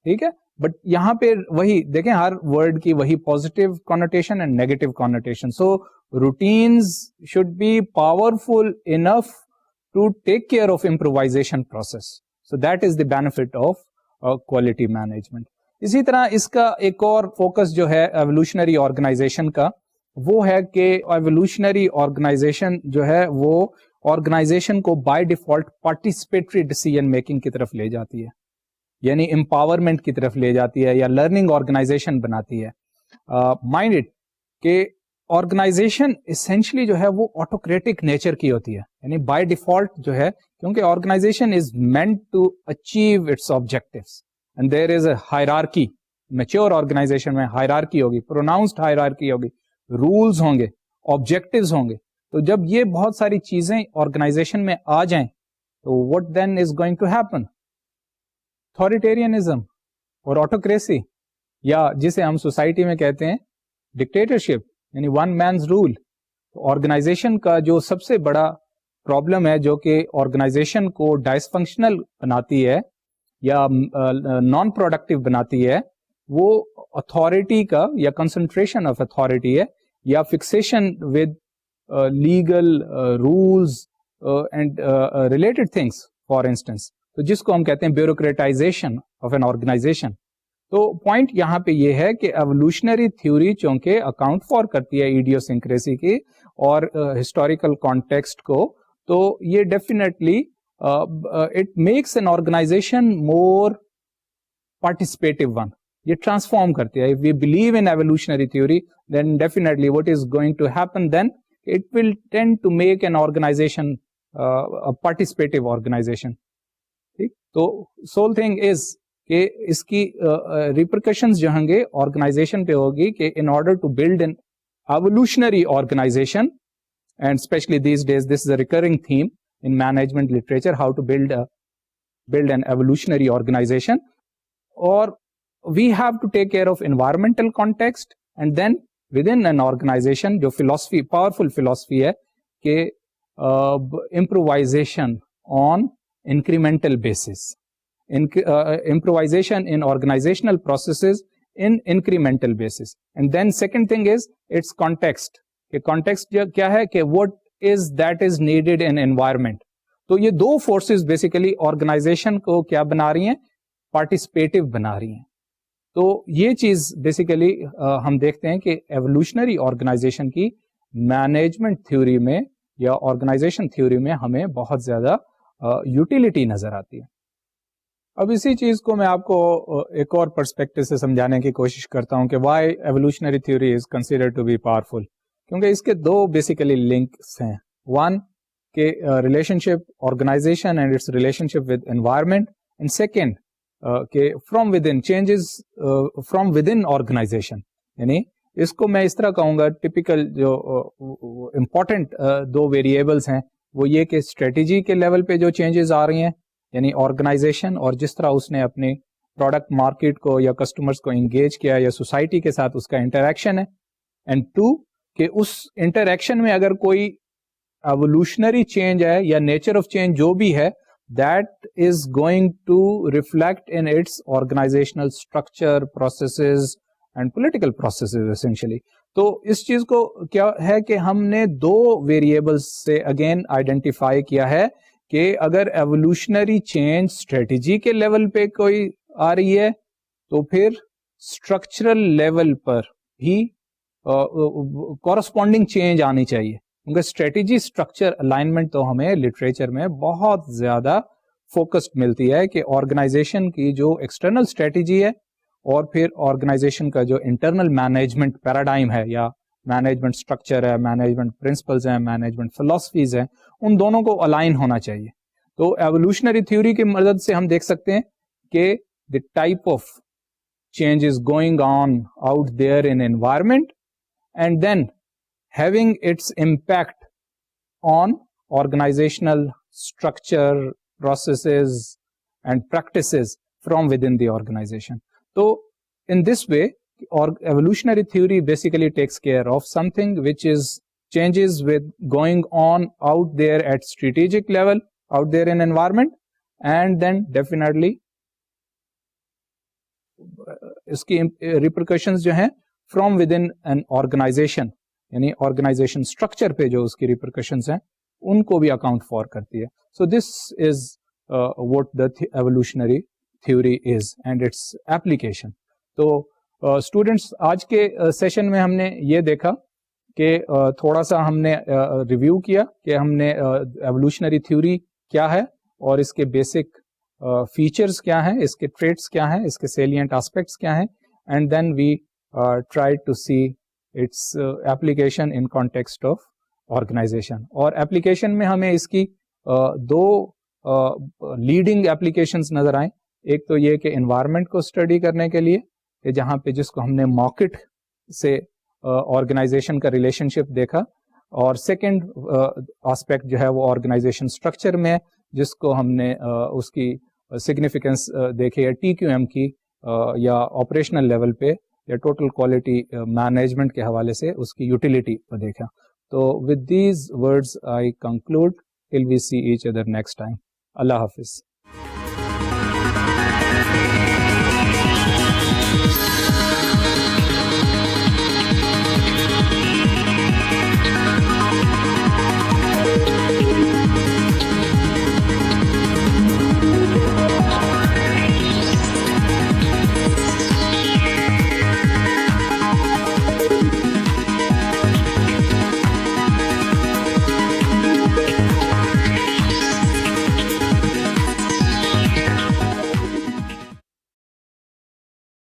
ٹھیک ہے, بٹ یہاں پہ وہی دیکھیں, ہر ورڈ کی وہی positive connotation and negative connotation. So routines should be powerful enough to take care of improvisation process. So that is the benefit of quality management. اسی طرح اس کا ایک اور فوکس جو ہے ایوولوشنری آرگنائزیشن کا, وہ ہے کہ ایوولوشنری آرگنائزیشن جو ہے وہ آرگنائزیشن کو by default participatory decision making کی طرف لے جاتی ہے, یعنی امپاورمنٹ کی طرف لے جاتی ہے یا لرننگ آرگنائزیشن بناتی ہے. مائنڈ اٹ کہ آرگنائزیشن اسینشلی جو ہے وہ آٹوکریٹک نیچر کی ہوتی ہے, یعنی بائی ڈیفالٹ جو ہے, کیونکہ organisation is meant to achieve its objectives and there is a hierarchy. Mature organisation میں ہائرارکی ہوگی, پروناؤنسڈ ہائرارکی ہوگی, رولز ہوں گے, آبجیکٹیوز ہوں گے. تو جب یہ بہت ساری چیزیں آرگنائزیشن میں آ جائیں تو what then is going to happen? Authoritarianism اور autocracy, یا جسے ہم سوسائٹی میں کہتے ہیں ڈکٹیٹرشپ, یعنی ون مینز رول. آرگنائزیشن کا جو سب سے بڑا پرابلم ہے جو کہ آرگنائزیشن کو ڈائس فنکشنل بناتی ہے یا نان پروڈکٹیو بناتی ہے, وہ اتھارٹی کا یا کنسنٹریشن آف اتھارٹی ہے, یا fixation with legal rules and related things, for instance, تو جس کو ہم کہتے ہیں بیوروکریٹائزیشن آف این آرگنائزیشن. تو پوائنٹ یہاں پہ یہ ہے کہ ایوولوشنری تھیوری چونکہ اکاؤنٹ فار کرتی ہے ایڈیوسنکریسی کی اور ہسٹوریکل کانٹیکسٹ کو, تو یہ definitely it makes an organization more participative one. یہ ٹرانسفارم کرتی ہے. If we believe in evolutionary theory, then definitely what is going to happen then, it will tend to make an organization participative organization. ٹھیک, تو sole thing is کہ اس کی repercussions جو ہوں گے organization پہ ہوگی کہ in order to build an evolutionary organization, and especially these days this is a recurring theme in management literature, how to build an evolutionary organization, or we have to take care of environmental context, and then within an organization جو philosophy, powerful philosophy ہے کہ improvisation on incremental basis, improvisation in organizational processes in incremental basis. And then second thing is its context, کہ context کیا ہے کہ what is that is needed in environment. تو یہ دو فورسز بیسیکلی آرگنائزیشن کو کیا بنا رہی ہیں, پارٹیسپیٹیو بنا رہی ہیں. تو یہ چیز بیسیکلی ہم دیکھتے ہیں کہ ایوولوشنری آرگنائزیشن کی مینجمنٹ تھیوری میں یا آرگنائزیشن تھیوری میں ہمیں بہت زیادہ یوٹیلیٹی نظر آتی ہے. اب اسی چیز کو میں آپ کو ایک اور پرسپیکٹو سے سمجھانے کی کوشش کرتا ہوں کہ why evolutionary theory is considered to be powerful, کیونکہ اس کے دو بیسیکلی لنکس ہیں. ون کہ relationship organization and its relationship with environment, and second کہ from within changes from within organization. یعنی اس کو میں اس طرح کہوں گا, ٹپیکل جو امپورٹنٹ دو ویریبلس ہیں وہ یہ کہ اسٹریٹجی کے لیول پہ جو چینجز آ رہی ہیں, یعنی آرگنائزیشن اور جس طرح اس نے اپنی پروڈکٹ مارکیٹ کو یا کسٹمرز کو انگیج کیا یا سوسائٹی کے ساتھ اس کا انٹریکشن ہے. اینڈ ٹو کہ اس انٹریکشن میں اگر کوئی ایوولوشنری چینج ہے یا نیچر آف چینج جو بھی ہے, that is going to reflect in its organisational structure, processes and political processes essentially. تو اس چیز کو کیا ہے کہ ہم نے دو ویریبلس سے اگین آئیڈینٹیفائی کیا ہے کہ اگر ایوولوشنری چینج اسٹریٹجی کے لیول پہ کوئی آ رہی ہے تو پھر اسٹرکچرل لیول پر بھی کورسپونڈنگ چینج آنی چاہیے, کیونکہ اسٹریٹجی اسٹرکچر الائنمنٹ تو ہمیں لٹریچر میں بہت زیادہ فوکسڈ ملتی ہے کہ آرگنائزیشن کی جو ایکسٹرنل اسٹریٹجی ہے اور پھر آرگنائزیشن کا جو انٹرنل مینجمنٹ پیراڈائم ہے یا مینجمنٹ اسٹرکچر ہے, مینجمنٹ پرنسپلز ہیں, مینجمنٹ فلاسفیز ہیں, ان دونوں کو الائن ہونا چاہیے. تو ایوولوشنری تھیوری کی مدد سے ہم دیکھ سکتے ہیں کہ the type of change is going on out there in environment, and then having its impact on organizational structure, processes and practices from within the organization. So in this way, evolutionary theory basically takes care of something which is changes with going on out there at strategic level, out there in environment, and then definitely اس کی ریپرکشنز جو ہیں from within an organisation, یعنی آرگنائزیشن اسٹرکچر پہ جو اس کی ریپرکشنز ہیں ان کو بھی اکاؤنٹ فار کرتی ہے. So this is what the evolutionary theory is and its application. تو اسٹوڈینٹس آج کے سیشن میں ہم نے یہ دیکھا کہ تھوڑا سا ہم نے ریویو کیا کہ ہم نے ایوولوشنری تھیوری کیا ہے اور اس کے بیسک فیچرز کیا ہیں, اس کے ٹریٹس کیا ہیں, اس کے سیلینٹ آسپیکٹس کیا ہیں, and then we try to see its application in context of organization. اور ایپلیکیشن میں ہمیں اس کی دو لیڈنگ ایپلیکیشنز نظر آئیں. ایک تو یہ کہ انوائرمنٹ کو اسٹڈی کرنے کے لیے کہ جہاں پہ جس کو ہم نے مارکیٹ سے آرگنائزیشن کا ریلیشن شپ دیکھا, اور سیکنڈ آسپیکٹ جو ہے وہ آرگنائزیشن اسٹرکچر میں جس کو ہم نے اس کی سگنیفیکینس دیکھی ہے ٹی کیو ایم کی یا آپریشنل لیول پہ یا ٹوٹل کوالٹی مینجمنٹ کے حوالے سے اس کی یوٹیلیٹی کو دیکھا. تو with these words I conclude till we see each other next time. اللہ حافظ.